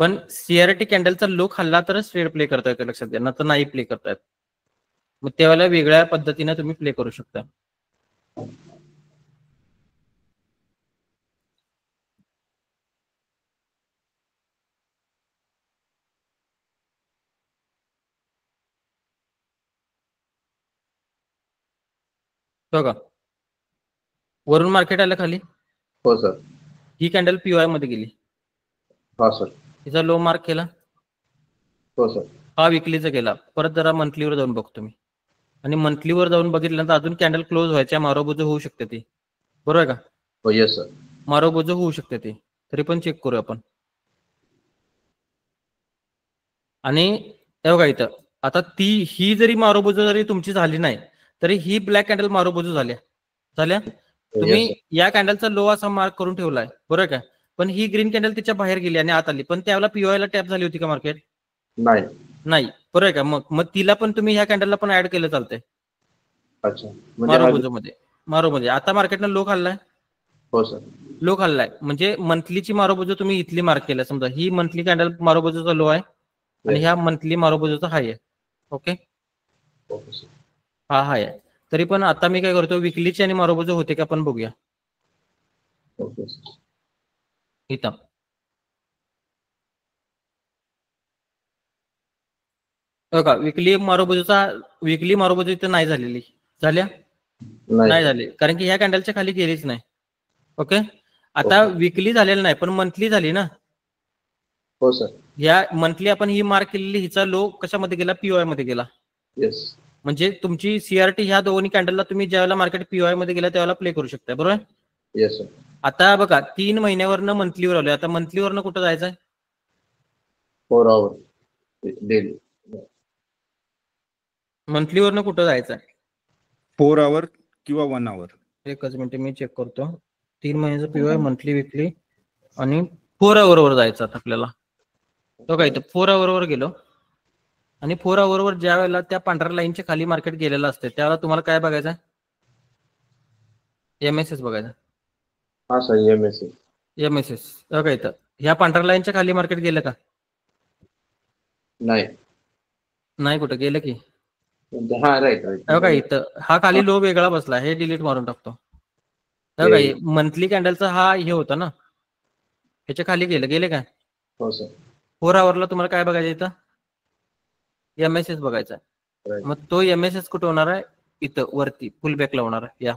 पण सीआरटी कॅन्डलचा लो खाल्ला तरच ट्रेड प्ले करता येतो, लक्षात घ्या, ना तर नाही प्ले करता येत. मग त्यावेळेला वेगळ्या पद्धतीने तुम्ही प्ले करू शकता. बघा वरून मार्केट आलं खाली. हो सर. ही कॅन्डल पीओआय मध्ये गेली. हा सर. तिचा लो मार्क केला. हो सर. हा विकलीचा गेला. परत जरा मंथलीवर जाऊन बघतो मी. आणि मंथलीवर जाऊन बघितल्यानंतर अजून कॅन्डल क्लोज व्हायच्या मारोबोजो होऊ शकते ती, बरोबर आहे का? हो येस सर. मारोबोजो होऊ शकते ती, तरी पण चेक करू आपण. आणि हे बघा इथं आता ही जरी मारोबोजो जरी तुमची झाली नाही तरी ही ब्लॅक कॅन्डल मारोबोजो झाल्या. तुम्ही या कॅन्डलचा लो असा मार्क करून ठेवलाय, बरोबर का? पण ही ग्रीन कॅन्डल तिच्या बाहेर गेली आणि आत आली, पण त्यावेळेला पीओआय ला टॅप झाली होती का मार्केट? नाही, बरोबर आहे का? मग तिला पण तुम्ही ह्या कॅन्डलला पण ऍड केलं चालतंय. अच्छा. मारोबोजो आता मार्केटनं लो खाल्लाय. हो सर. लो खाल्लाय म्हणजे मंथलीची मारोबोजो तुम्ही इथली मार्क केल्या. समजा ही मंथली कॅन्डल मारोबोजोचा लो आहे आणि ह्या मंथली मारोबोजोचा हाय आहे. ओके, हा हाय आहे. तरी पण आता मी काय करतो, विकलीची आणि मारोबोजो होते का आपण बघूया. इथं बघा विकली मारोबोजो इथं नाही झालेली. झाल्या नाही झाली, कारण की ह्या कॅन्डलच्या खाली गेलीच नाही. ओके, आता विकली झालेली नाही पण मंथली झाली ना. हो सर. या मंथली आपण ही मार्क केलेली, हिचा लो कशामध्ये गेला? पीओआय मध्ये गेला. येस. म्हणजे तुमची सीआरटी ह्या दोन्ही कॅन्डलला तुम्ही ज्यावेळेला मार्केट पीओआय मध्ये गेला त्यावेळेला प्ले करू शकता, बरोबर? Yes sir. आता बघा 3 महिन्यावरनं मंथलीवर आलोय. आता मंथलीवरनं कुठं जायचंय? 4 hour डेली. मंथलीवरनं कुठं जायचंय? 4 hour किंवा 1 hour. एकच मिनिट मी चेक करतो. 3 महिन्याचं पीओआय, मंथली, विकली आणि 4 hour वर जायचं आता आपल्याला. बघा इथं 4 hour वर गेलो आणि 4 hour वर ज्या वेळेला त्या पांढऱ्या लाईनच्या खाली मार्केट गेलेलं असते त्यावेळेला तुम्हाला काय बघायचं? एमएसएस बघायचं. हा सर. एमएसएस. बघा इथं ह्या पांढऱ्या लाईनच्या खाली मार्केट गेलं का? नाही कुठं गेलं की. हा राईट. बघा इथं हा खाली लो वेगळा बसला, हे डिलीट मारून टाकतो. बघा मंथली कॅन्डलचा हा हे होता ना, ह्याच्या खाली गेले काय? हो सर. 4 hourला तुम्हाला काय बघायचं? इथं एमएसएस बघायचा. मग तो एमएसएस कुठं होणार आहे? इथं वरती फुल बॅकला होणार आहे.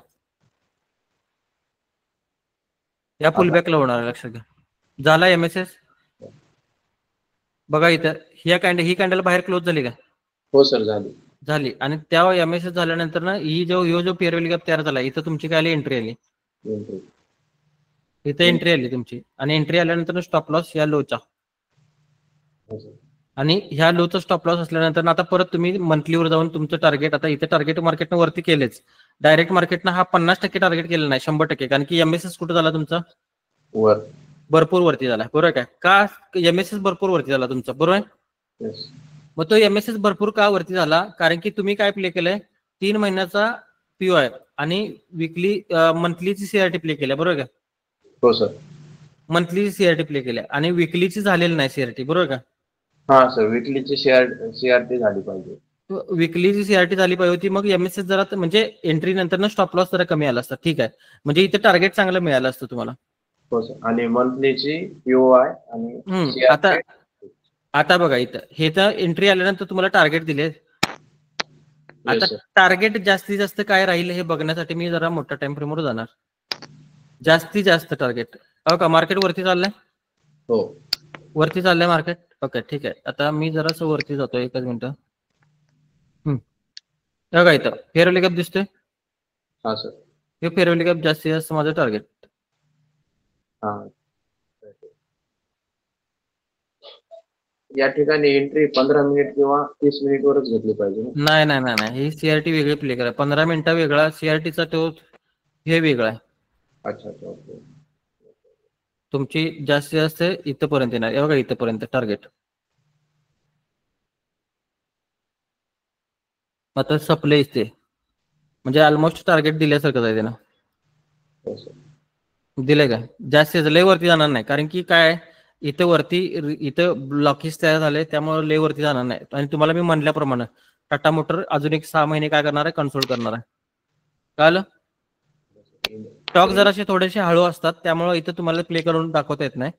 या फुल बॅकला होणार आहे, लक्षात घ्या. झाला एमएसएस. बघा इथं ही कॅन्डल बाहेर क्लोज झाली का? हो सर. झाली. आणि त्या एमएसएस झाल्यानंतर ना जो फेअर व्हॅल्यू गॅप तयार झाला, इथं तुमची काय आली? एंट्री आली. इथं एंट्री आली तुमची, आणि एंट्री आल्यानंतर स्टॉप लॉस या लोचा, आणि ह्या लोचा स्टॉप लॉस असल्यानंतर आता परत तुम्ही मंथलीवर जाऊन तुमचं टार्गेट, आता इथे टार्गेट मार्केटनं वरती केलेच, डायरेक्ट मार्केटनं हा 50% टार्गेट केलं नाही, 100%, कारण की एमएसएस कुठं झाला तुमचा? भरपूर वरती झाला, बरोबर का? एमएसएस भरपूर वरती झाला तुमचा, बरोबर. मग तो एमएसएस भरपूर का वरती झाला? कारण की तुम्ही काय प्ले केलंय? 3 महिन्याचा पीओआय आणि विकली मंथलीची सीआरटी प्ले केल्या, बरोबर का? हो सर. मंथलीची सीआरटी प्ले केल्या आणि विकलीची झालेली नाही सीआरटी, बरोबर का? हा सर. विकलीची सीआरटी झाली पाहिजे. विकलीची सीआरटी झाली पाहिजे होती. मग एमएसएस जरा म्हणजे एंट्री नंतर स्टॉप लॉस जरा कमी आला असता, ठीक आहे, म्हणजे इथे टार्गेट चांगलं मिळालं असतं तुम्हाला. हो सर. आणि मंथलीची पीओआय आणि आता बघा इथं हे तर एंट्री आल्यानंतर तुम्हाला टार्गेट दिले, आता सर. टार्गेट जास्तीत जास्त काय राहील हे बघण्यासाठी मी जरा मोठ्या टाइम फ्रेमवर जाणार. जास्तीत जास्त टार्गेट हो का मार्केट वरती चाललंय, हो. वरती चाललंय मार्केट. ओके ठीक आहे. आता मी जरासं वरती जातो, एकच मिनिट. बघा इथं फेअरवेली गॅप दिसतोय. हा सर. हे फेअरवेली गॅप जास्तीत जास्त माझं टार्गेट. हा. या ठिकाणी एंट्री 15 मिनिट किंवा 30 मिनिट वरच घेतली पाहिजे ना? नाही नाही नाही नाही, ही सीआरटी वेगळी प्ले करा. 15 मिनिटं वेगळा, सीआरटीचा तो हे वेगळा आहे. अच्छा अच्छा. ओके. तुमची जास्तीत जास्त इथपर्यंत येणार. हे बघा इथपर्यंत टार्गेट. आता सप्लाय इथे म्हणजे ऑलमोस्ट टार्गेट दिल्यासारखंच आहे त्यानं. हो सर. दिलंय का? जास्तीत लय वरती जाणार नाही, कारण की काय इथं वरती इथं ब्लॉकेज तयार झाले, त्यामुळे लय वरती जाणार नाही. आणि तुम्हाला मी म्हणल्याप्रमाणे टाटा मोटर अजून एक 6 महिने काय करणार आहे, कंट्रोल करणार आहे. कळलं? स्टॉक जरासे थोडेसे हळू असतात, त्यामुळे इथं तुम्हाला प्ले करून दाखवता येत नाही.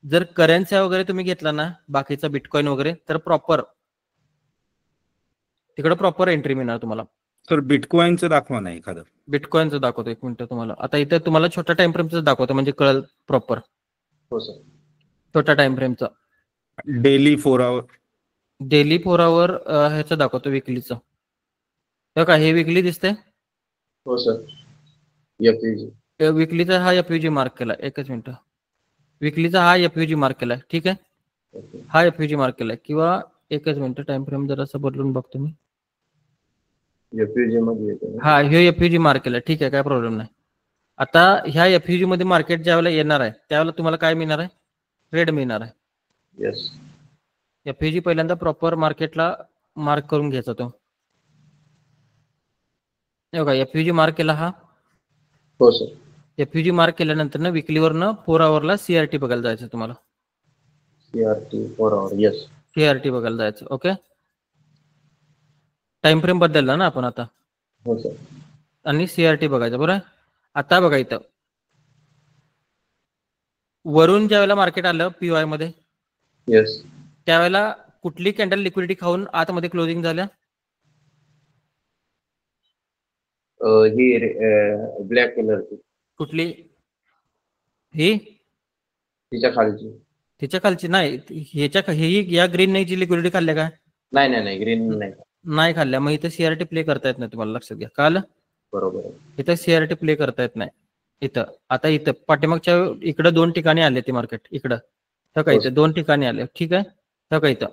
जर करन्सी वगैरे तुम्ही घेतला ना, बाकीचा बिटकॉइन वगैरे, तर प्रॉपर तिकडे प्रॉपर एंट्री मिळणार तुम्हाला. तर बिटकॉइनचं दाखवा ना एखादं. बिटकॉइनचं दाखवतो, एक मिनिट तुम्हाला. आता इथं तुम्हाला छोट्या टाइम फ्रेमचं दाखवतो, म्हणजे कळल प्रॉपर. हो सर. छोट्या टाइम फ्रेमचं डेली 4 आवर. डेली 4 आवर ह्याचं दाखवतो, विकलीचं. का हे विकली दिसते? हो सर. एफईजी. विकलीचा हा एफयूजी मार्क केला. एकच मिनिट. विकलीचा हा एफयूजी मार्क केलाय. ठीक आहे, ओके. हा एफयूजी मार्क केलाय. किंवा एकच मिनिट, टाइम फ्रेम जरासं बदलून बघतो मी. एफईजी मध्ये येते ना? हा, हे एफयूजी मार्क केलाय. ठीक आहे, काय प्रॉब्लेम नाही. आता ह्या एफयूजी मध्ये मार्केट ज्यावेळेला येणार आहे, त्यावेळेला तुम्हाला काय मिळणार आहे? ट्रेड मिळणार आहे. येस. एफयूजी पहिल्यांदा प्रॉपर मार्केटला मार्क करून घ्यायचा तो. बघा एफयूजी मार्क केला हा. हो सर. एफयूजी मार्क केल्यानंतर ना विकलीवरनं 4 आवरला सीआरटी बघायला जायचं तुम्हाला. सीआरटी 4 आवर. येस. सीआरटी बघायला जायचं. ओके, टाइम फ्रेम बदलला ना आपण आता, हो सर. आणि सीआरटी बघायचं. बरोबर. आता बघा इथं वरून ज्यावेळेला मार्केट आलं पीवाय मध्ये, येस. त्यावेळेला कुठली कॅन्डल लिक्विडिटी खाऊन आतमध्ये क्लोजिंग झाल्या? ही ब्लॅक कलरची. कुठली? ही तिच्या खालची. तिच्या खालची नाही, ह्याच्या ही या ग्रीन नाही जी लिक्विडिटी खाल्ल्या का? नाही नाही नाही, ग्रीन नाही. नाही खाल्ल्या. मग इथं सीआरटी प्ले करता येत नाही, तुम्हाला लक्षात घ्या. कळलं? बरोबर आहे. इथं सीआरटी प्ले करता येत नाही. इथं आता इथं पाठीमागच्या इकडं 2 ठिकाणी आले ते मार्केट. इकडं तर काय इथं 2 ठिकाणी आले. ठीक आहे, तर काय इथं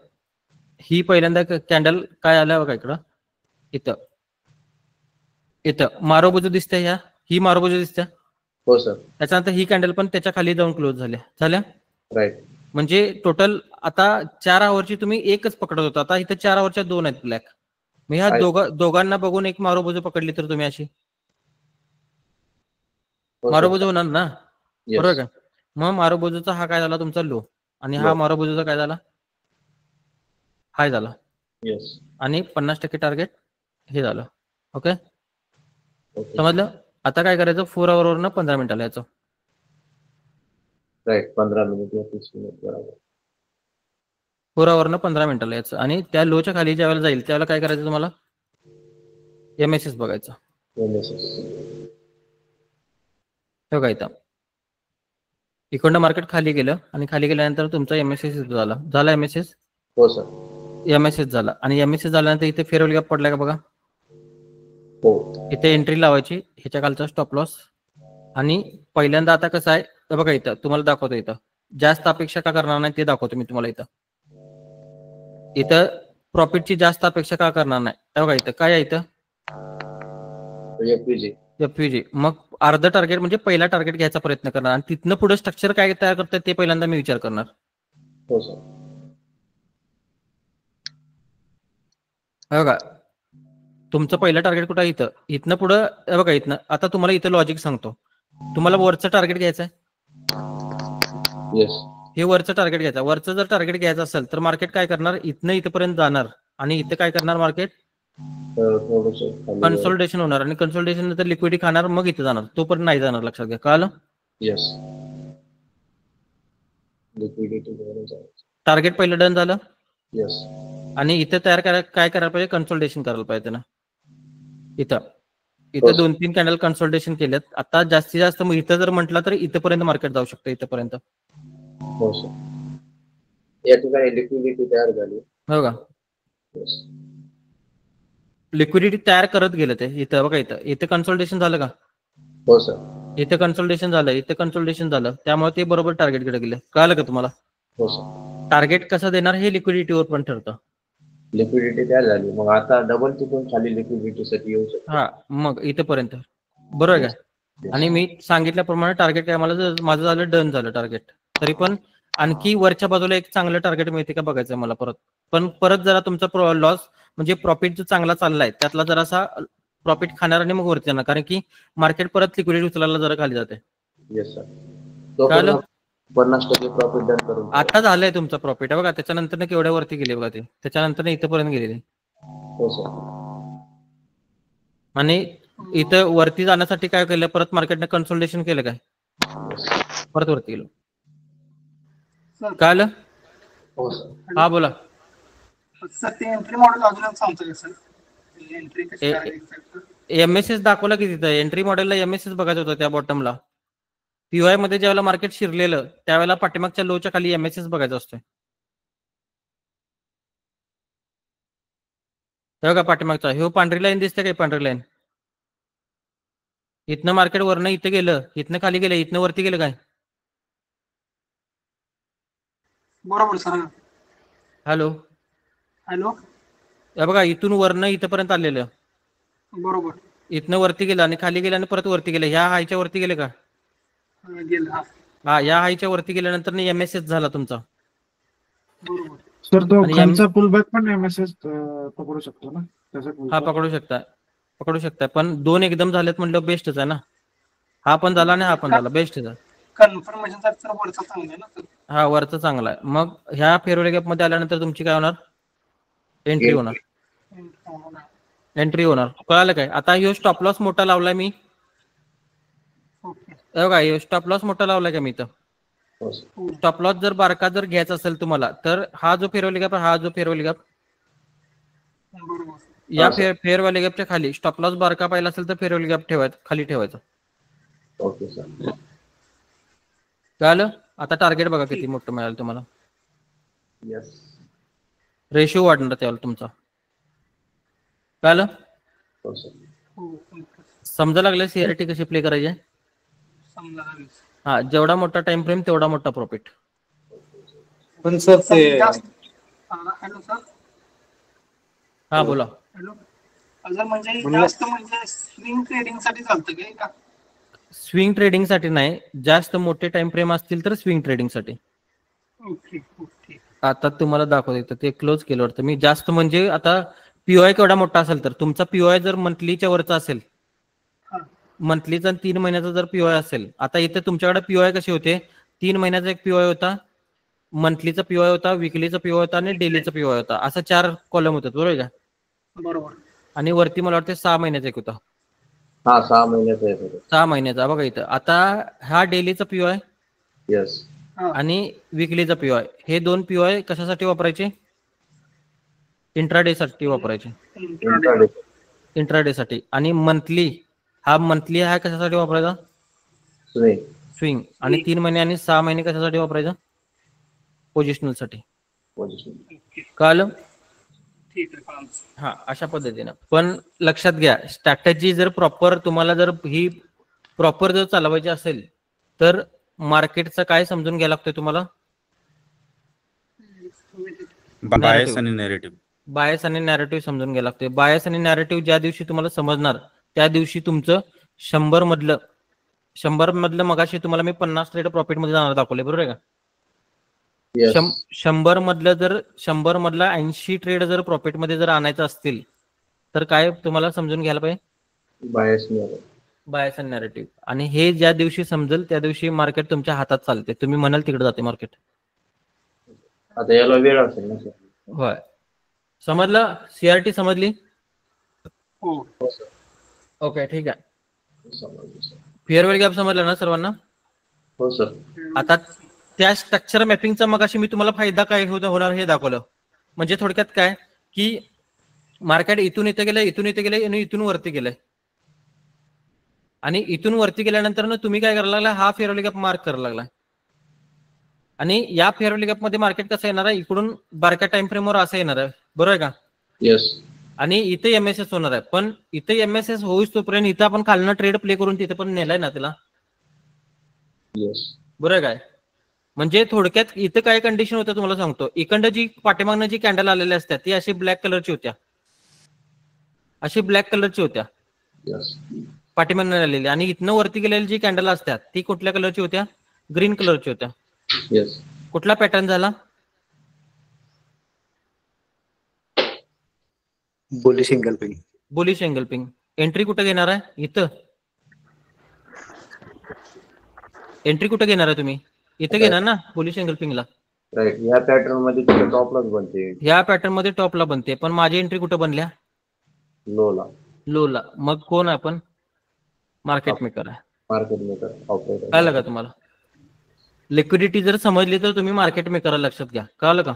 ही पहिल्यांदा कॅन्डल काय आल्या बघा इकडं. इथं मारोबुजू दिसते, ह्या ही मारोबुजू दिसते. हो सर. त्याच्यानंतर ही कॅन्डल पण त्याच्या खाली जाऊन क्लोज झाल्या. राईट. म्हणजे टोटल आता 4 आवरची तुम्ही एकच पकडत होता, आता इथं 4 आवरच्या 2 आहेत ब्लॅक. मी ह्या दोघांना बघून एक मारोबुजू पकडली तर तुम्ही अशी मारोबुजू होणार ना, बरोबर का? मग मारोबुजूचा हा काय झाला तुमचा लो, आणि हा मारोबुजूचा काय झाला? हाय झाला. येस. आणि 50% टार्गेट हे झालं. ओके, समजलं? आता काय करायचं, 4 आवरवरनं 15 मिनिटाला यायचं. राईट. 15 मिनिट या 30 मिनिट. बरोबर. 4 आवरनं 15 मिनिटाला यायचं. आणि त्या लोच्या खाली ज्या वेळेला जाईल त्यावेळेला काय करायचं, तुम्हाला एमएसएस बघायचं. हो का, इथं इकडनं मार्केट खाली गेलं, आणि खाली गेल्यानंतर तुमचा एमएसएस झाला एमएसएस. हो सर. एमएसएस झाला. आणि एमएसएस झाल्यानंतर इथे फेअरवेली गॅप पडलाय का बघा. हो. इथे एंट्री लावायची, ह्याच्या खालचा स्टॉप लॉस. आणि पहिल्यांदा आता कसं आहे बघा, इथं तुम्हाला दाखवतो. इथं जास्त अपेक्षा का करणार नाही ते दाखवतो मी तुम्हाला. इथं प्रॉफिटची जास्त अपेक्षा का करणार नाही, बघा इथं काय आहे, इथं एफयूजी. मग अर्ध टार्गेट म्हणजे पहिला टार्गेट घ्यायचा प्रयत्न करणार, आणि तिथनं पुढे स्ट्रक्चर काय तयार करतात ते पहिल्यांदा मी विचार करणार. हो सर. बघा तुमचं पहिलं टार्गेट कुठं आहे? इथनं पुढं बघा. इथनं आता तुम्हाला इथं लॉजिक सांगतो. तुम्हाला वरचं टार्गेट घ्यायचं आहे. येस. हे वरचं टार्गेट घ्यायचं. वरचं जर टार्गेट घ्यायचं असेल तर मार्केट काय करणार, इथनं इथपर्यंत जाणार, आणि इथं काय करणार, मार्केट कन्सोलिडेशन होणार, आणि कन्सोलिडेशन नंतर लिक्विडिटी खाणार, मग इथं जाणार. तोपर्यंत नाही जाणार, लक्षात घ्या. कळलं? येस. टार्गेट पहिलं डन झालं. येस. आणि इथे तयार काय करायला पाहिजे, कन्सोलिडेशन करायला पाहिजे ना. इथं हो, दोन तीन कॅन्डल कन्सल्टेशन केलेत. आता जास्तीत जास्त मग इथं जर म्हटलं तर इथपर्यंत मार्केट जाऊ शकतं, इथपर्यंत. हो सर. या ठिकाणी लिक्विडिटी तयार झाली. हो का? Yes. लिक्विडिटी तयार करत गेलं ते. इथं बघा, इथं कन्सल्टेशन झालं का? हो सर. इथं कन्सल्टेशन झालं, इथं कन्सल्टेशन झालं, त्यामुळे ते बरोबर टार्गेटकडे गेले. कळालं का तुम्हाला? हो सर. टार्गेट कसं देणार हे लिक्विडिटीवर पण ठरतं. लिक्विडिटी तयार झाली, मग आता डबल तिथून खाली लिक्विडिटीसाठी येऊ शकतो. हा, मग इथपर्यंत बरोबर आहे का? आणि मी सांगितल्याप्रमाणे टार्गेट काय माझं झालं, डन झालं टार्गेट. तरी पण आणखी वरच्या बाजूला एक चांगलं टार्गेट मिळते का बघायचं मला परत. पण परत जरा तुमचा लॉस म्हणजे प्रॉफिट जो चांगला चाललाय त्यातला जरासा प्रॉफिट खाणार आणि मग वरती जाणार, कारण की मार्केट परत लिक्विडिटी उचलायला जरा खाली जाते. Yes sir. कळलं? 50% प्रॉफिट डन करून. आता झालंय तुमचं प्रॉफिट बघा, त्याच्यानंतर केवढ्या वरती गेले बघा ते, त्याच्यानंतर इथपर्यंत गेलेले. हो सर. आणि इथं वरती जाण्यासाठी काय केलं, परत मार्केटने कन्सल्टेशन केलं काय, परत वरती गेलो. सर कळलं? हो सर. हा बोला. सर ते एंट्री मॉडेल अजून एक सांगतो का सर? एंट्री कशी करायची? एमएसएस दाखवला की तिथं एंट्री मॉडेलला एमएसएस बघायचं होतं त्या बॉटमला. पीओआय मध्ये ज्यावेळेला मार्केट शिरलेलं त्यावेळेला पाठीमागच्या लोच्या खाली एमएसएस बघायचा असतोय. बघा पाठीमागचा ह्यो पांढरी लाईन दिसते काय, पांढरी लाईन. इथनं मार्केट वरनं इथं गेलं, इथनं खाली गेलं, इथनं वरती गेलं काय? बरोबर सर. Hello hello. बघा, इथून वरनं इथपर्यंत आलेलं, बरोबर. इथनं वरती गेलं आणि खाली गेलं आणि परत वरती गेलं. ह्या हायच्या वरती गेले का? गेलं. हा, या हायच्या वरती गेल्यानंतर एमएसएस झाला तुमचा. बरोबर. सर तो आणि खालचा पुलबॅक पण एमएसएस पकडू शकतो ना त्याचा हा, pullback? पकडू शकता पण दोन एकदम झालेत म्हणलं बेस्टच आहे ना. हा पण झाला आणि हा पण झाला, बेस्टच आहे. कन्फर्मेशन सर वरचा चांगला आहे ना सर? हा, वरचा चांगला आहे. मग ह्या फेअरवेल गॅप मध्ये आल्यानंतर तुमची काय होणार, एंट्री होणार. एंट्री होणार, कळालं काय? आता ह्यो स्टॉप लॉस मोठा लावलाय मी. ओके. बघा, ह्यो स्टॉप लॉस मोठा लावलाय का मी इथं. हो सर. स्टॉप लॉस जर बारका जर घ्यायचा असेल तुम्हाला तर हा जो फेअरवेल गॅप, हा जो फेअरवेल गॅप, बरोबर. या हा, सर. फेअरवेल गॅपच्या खाली स्टॉप लॉस बारका पाहिला असेल तर फेअरवेल गॅप ठेवायचा, खाली ठेवायचा. Okay sir. कळालं? आता टार्गेट बघा किती मोठं मिळालं तुम्हाला. येस. रेशिओ वाढणार त्यावेळेला तुमचा. कळालं? हो सर. हो. समजा लागलं सीआरटी कशी प्ले करायची आहे? समजा लागेल. हा, जेवढा मोठा टाइम फ्रेम तेवढा मोठा प्रॉफिट. पण सर ते हॅलो सर. हा बोला. हॅलो. अजून म्हणजे जास्त म्हणजे स्विंग ट्रेडिंग साठी चालतं काय का? स्विंग ट्रेडिंग साठी नाही, जास्त मोठे टाइम फ्रेम असतील तर स्विंग ट्रेडिंग साठी. Okay okay. आता तुम्हाला दाखवतो ते क्लोज केलं वाटतं मी. जास्त म्हणजे आता पीओआय केवढा मोठा असेल तर तुमचा पीओआय जर मंथलीच्या वरचा असेल, मंथलीचा 3 महिन्याचा जर पीओआय असेल, आता इथे तुमच्याकडे पीओआय कसे होते, 3 महिन्याचा एक पीओआय होता, मंथलीचा पीओआय होता, विकलीचा पीओआय होता आणि डेलीचा पीओआय होता, असं 4 कॉलम होतात बरोबर का? बरोबर. आणि वरती मला वाटतं 6 महिन्याचा एक होता. हा, 6 महिन्याचा येतो. 6 महिन्याचा बघा इथं. आता हा डेलीचा पीओआय येस. आणि विकलीचा पीओआय, हे 2 पीओआय कशासाठी वापरायचे? इंट्राडे साठी वापरायचे, इंट्राडे साठी. आणि मंथली हा कशासाठी वापरायचा? स्विंग. आणि 3 महिने आणि 6 महिने कशासाठी वापरायचा? पोझिशनल साठी. कळलं? ठीक आहे. हा, अशा पद्धतीनं. पण लक्षात घ्या, स्ट्रॅटेजी जर प्रॉपर तुम्हाला जर ही प्रॉपर जर चालवायची असेल तर मार्केटचं काय समजून घ्यायला लागतंय तुम्हाला? बायस आणि नॅरेटिव्ह. बायस आणि नॅरेटिव्ह समजून घ्यायला लागतंय. बायस आणि नॅरेटिव्ह ज्या दिवशी तुम्हाला समजणार त्या दिवशी तुमचं 100 मधलं मगाशी तुम्हाला मी 50 ट्रेड प्रॉफिट मध्ये जाणार दाखवले बरोबर आहे का? 100 मधला 80 ट्रेड जर प्रॉफिट मध्ये जर आणायचं असतील तर काय तुम्हाला समजून घ्यायला पाहिजे? बायस आणि नॅरेटिव्ह. आणि हे ज्या दिवशी समजेल त्या दिवशी मार्केट तुमच्या हातात चालते, तुम्ही म्हणाल तिकडे जाते मार्केट. आता याला वेळ असेल ना सर? होय. समजलं? सीआरटी समजली? हो. ओके, ठीक आहे. फेअरवेल गॅप समजलं ना सर्वांना? हो सर. आता त्या स्ट्रक्चर मॅपिंगचा मगाशी मी तुम्हाला फायदा काय होणार हे दाखवलं. म्हणजे थोडक्यात काय की मार्केट इथून इथे गेलंय, इथून इथे गेलंय आणि इथून वरती गेलंय. आणि इथून वरती गेल्यानंतर ना तुम्ही काय करायला लागला, हा फेअरवॅल्यू गॅप मार्क करायला लागला. आणि या फेअरवॅल्यू गॅप मध्ये मार्केट कसं येणार आहे, इकडून बारक्या टाइम फ्रेमवर असं येणार आहे, बरोबर आहे का? येस. आणि इथे एमएसएस होणार आहे. पण इथे एमएसएस होईच तोपर्यंत इथं आपण खालनं ट्रेड प्ले करून तिथे पण नेलाय ना त्याला, येस. बरोबर आहे काय? म्हणजे थोडक्यात इथं काय कंडिशन होतं तुम्हाला सांगतो. इकडं जी पाठीमागनं जी कॅन्डल आलेल्या असतात ती अशी ब्लॅक कलरची होत्या, अशी ब्लॅक कलरची होत्या येस. पाठीमागनं आलेली. आणि इथनं वरती गेलेली जी कॅन्डल असतात ती कुठल्या कलरची होत्या, ग्रीन कलरची होत्या. येस. कुठला पॅटर्न झाला, bullish engulfing. Bullish engulfing. Entry कुठे घेणार आहे, इथं एंट्री कुठे घेणार आहे तुम्ही, इथे घेणार ना बुलिश एंगल्फिंगला. राईट. या पॅटर्न मध्ये तिथे टॉपलाच बनते, ह्या पॅटर्न मध्ये टॉपला बनते. पण माझी एंट्री कुठे बनल्या, लोला. लोला. मग कोण आहे आपण, मार्केट मेकर आहे. Market maker operator. कळलं का तुम्हाला? लिक्विडिटी जर समजली तर तुम्ही मार्केट मेकर लक्षात घ्या. कळलं का?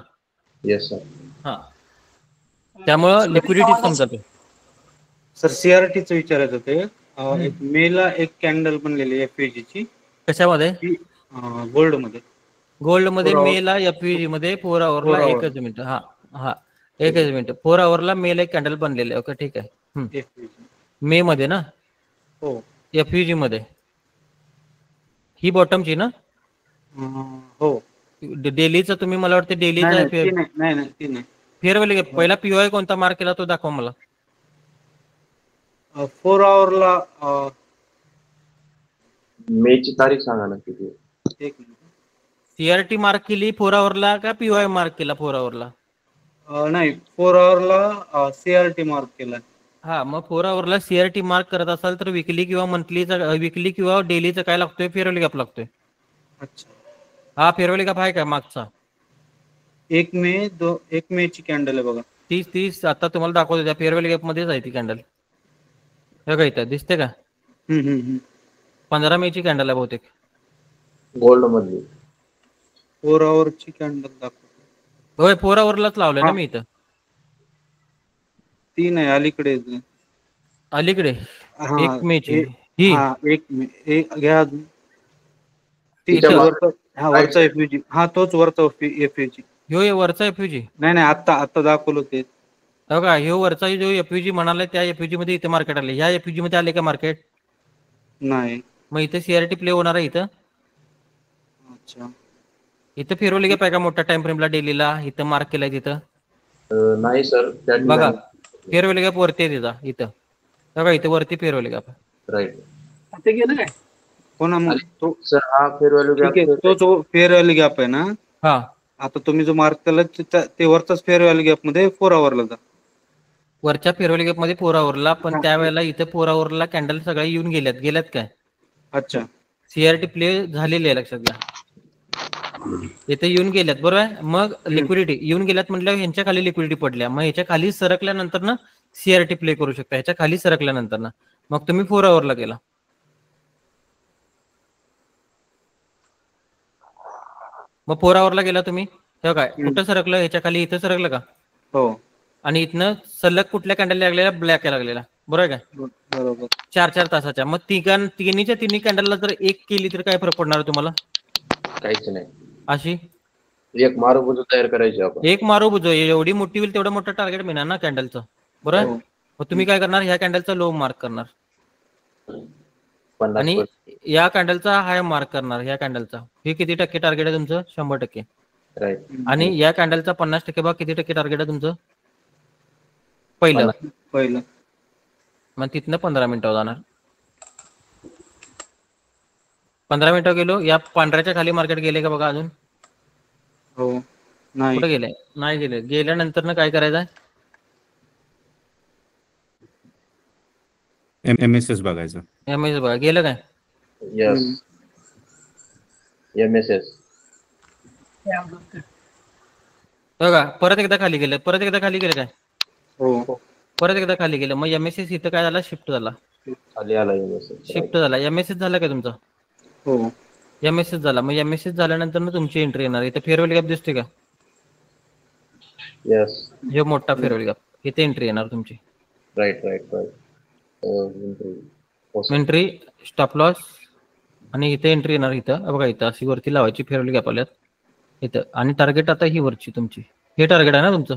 Yes sir. हा, त्यामुळं लिक्विडिटी समजते. सर सीआरटीचं विचारायचं होते. एक मेला एक कॅन्डल बनलेली एफएजी ची, कशामध्ये, गोल्ड मध्ये. गोल्ड मध्ये मेला एफईजी मध्ये 4 आवरला. एकच मिनिट, हा हा एकच मिनिट. 4 आवरला मेला एक कॅन्डल बनलेले. ओके ठीक आहे. मे मध्ये ना, हो. एफईजी मध्ये ही बॉटमची ना, हो. डेलीचा तुम्ही मला वाटतं डेलीचा नाही. Farewell gap. पहिला पीओआय कोणता मार्क केला तो दाखवा मला. 4 आवरला मे ची तारीख सांगा ना किती. एक मिनिट. सीआरटी मार्क केली 4 आवरला का पीओआय मार्क केला 4 आवरला? नाही, 4 आवरला सीआरटी मार्क केला. हा, मग 4 आवरला सीआरटी मार्क करत असाल तर विकली किंवा मंथलीचा, विकली किंवा डेलीचा काय लागतोय, फेअरवेल गॅप लागतोय. अच्छा. हा फेअरवेल गॅप आहे का मागचा? 1 मे ची कॅन्डल आहे बघा. 30 आता तुम्हाला दाखवतो त्या फेअरवेल गॅप मध्येच आहे ती कॅन्डल. हे काय इथं दिसते का? 15 मे ची कॅन्डल आहे बहुतेक. गोल्ड मधली 4 आवरची कॅन्डल दाखवतो. होय 4 आवरलाच लावलंय ना मी इथं. 3 आहे अलीकडे. अलीकडे 1 मे ची ही. 1 मे. घ्या अजून. इथं. वरचा एफयूजी. हा तोच वरचा एफयूजी. ह्यो वरचा एफयूजी. नाही आता दाखवलं ते. हो का, ह्यो वरचा जो एफयूजी म्हणाले त्या एफयूजी मध्ये इथे मार्केट आले. ह्या एफयूजी मध्ये आले का मार्केट? नाही. मग इथे सीआरटी प्ले होणार आहे इथं. अच्छा. इथं फेअरवेल गॅप आहे का मोठ्या टाइम फ्रेमला डेलीला इथं मार्क केलाय तिथं? नाही सर. बघा फेअरवेल गॅप वरती आहे तिथं. इथं बघा इथं वरती फेअरवेल गॅप आहे. राईट. ते गेलं काय? हो ना, मग तो सर हा फेअर व्हॅल्यू गॅप तोच फेअर व्हॅल्यू गॅप आहे ना. हा, आता तुम्ही जो मार्क केला ते वरचाच फेअर व्हॅल्यू गॅप मध्ये 4 आवरला जा. वरच्या फेअरवेल गॅप मध्ये 4 आवरला. पण त्यावेळेला इथे 4 आवरला कॅन्डल सगळ्या येऊन गेल्यात काय? अच्छा. सीआरटी प्ले झालेली आहे लक्षात घ्या. इथे येऊन गेल्यात बरोबर आहे. मग लिक्विडिटी येऊन गेल्यात म्हटल्यावर ह्यांच्या खाली लिक्विडिटी पडल्या. मग ह्याच्या खाली सरकल्यानंतर ना सीआरटी प्ले करू शकता. ह्याच्या खाली सरकल्यानंतर ना मग तुम्ही 4 आवरला गेला. मग 4 आवरला गेला तुम्ही, हे काय कुठं सरकलं, ह्याच्या खाली इथं सरकलं का? हो. आणि इथनं सलग कुठल्या कॅन्डल लागलेला, ब्लॅक लागलेला, बरोबर का? बरोबर. 4 तासाच्या. मग तिन्ही कॅन्डलला जर एक केली तर काय फरक पडणार तुम्हाला? काहीच नाही. अशी एक मारुबुजू तयार करायची आपण. एक मारुबुजू एवढी मोठी होईल तेवढं मोठं टार्गेट मिळणार ना कॅन्डलचं, बरोबर? मग तुम्ही काय करणार, ह्या कॅन्डलचा लो मार्क करणार आणि या कॅन्डलचा हाय मार्क करणार. ह्या कॅन्डलचा हे किती टक्के टार्गेट आहे तुमचं? 100%. राईट. आणि या कॅन्डलचा 50% भाग किती टक्के टार्गेट आहे तुमचं? पहिलं. मग तिथनं 15 मिनिटावर जाणार. 15 मिनिटं गेलो. या पांढऱ्याच्या खाली मार्केट गेले का बघा अजून? हो. नाही. कुठे गेले? नाही गेले. गेल्यानंतर ना काय करायचं? एमएसएस बघायचं. एमएसएस बघा. गेलं काय? यस. एमएसएस बघा परत एकदा खाली गेलं. परत एकदा खाली गेलं काय? हो. परत एकदा खाली गेलं. मग एमएसएस इथं काय झाला? शिफ्ट झाला. खाली आला एमएसएस. शिफ्ट झाला. एमएसएस झाला का तुमचा? हो. एमएसएस झाला. मग एमएसएस झाल्यानंतर ना तुमची एंट्री येणार. इथं फेअरवेल गॅप दिसते का? यस. हे मोठा फेअरवेल गॅप. इथे एंट्री येणार तुमची. Right right right. Entry, stop loss आणि इथे एंट्री येणार. इथं बघा, इथं अशी वरती लावायची, फेरवली गॅप आल्यात इथं. आणि टार्गेट आता ही वरची तुमची, हे टार्गेट आहे ना तुमचं.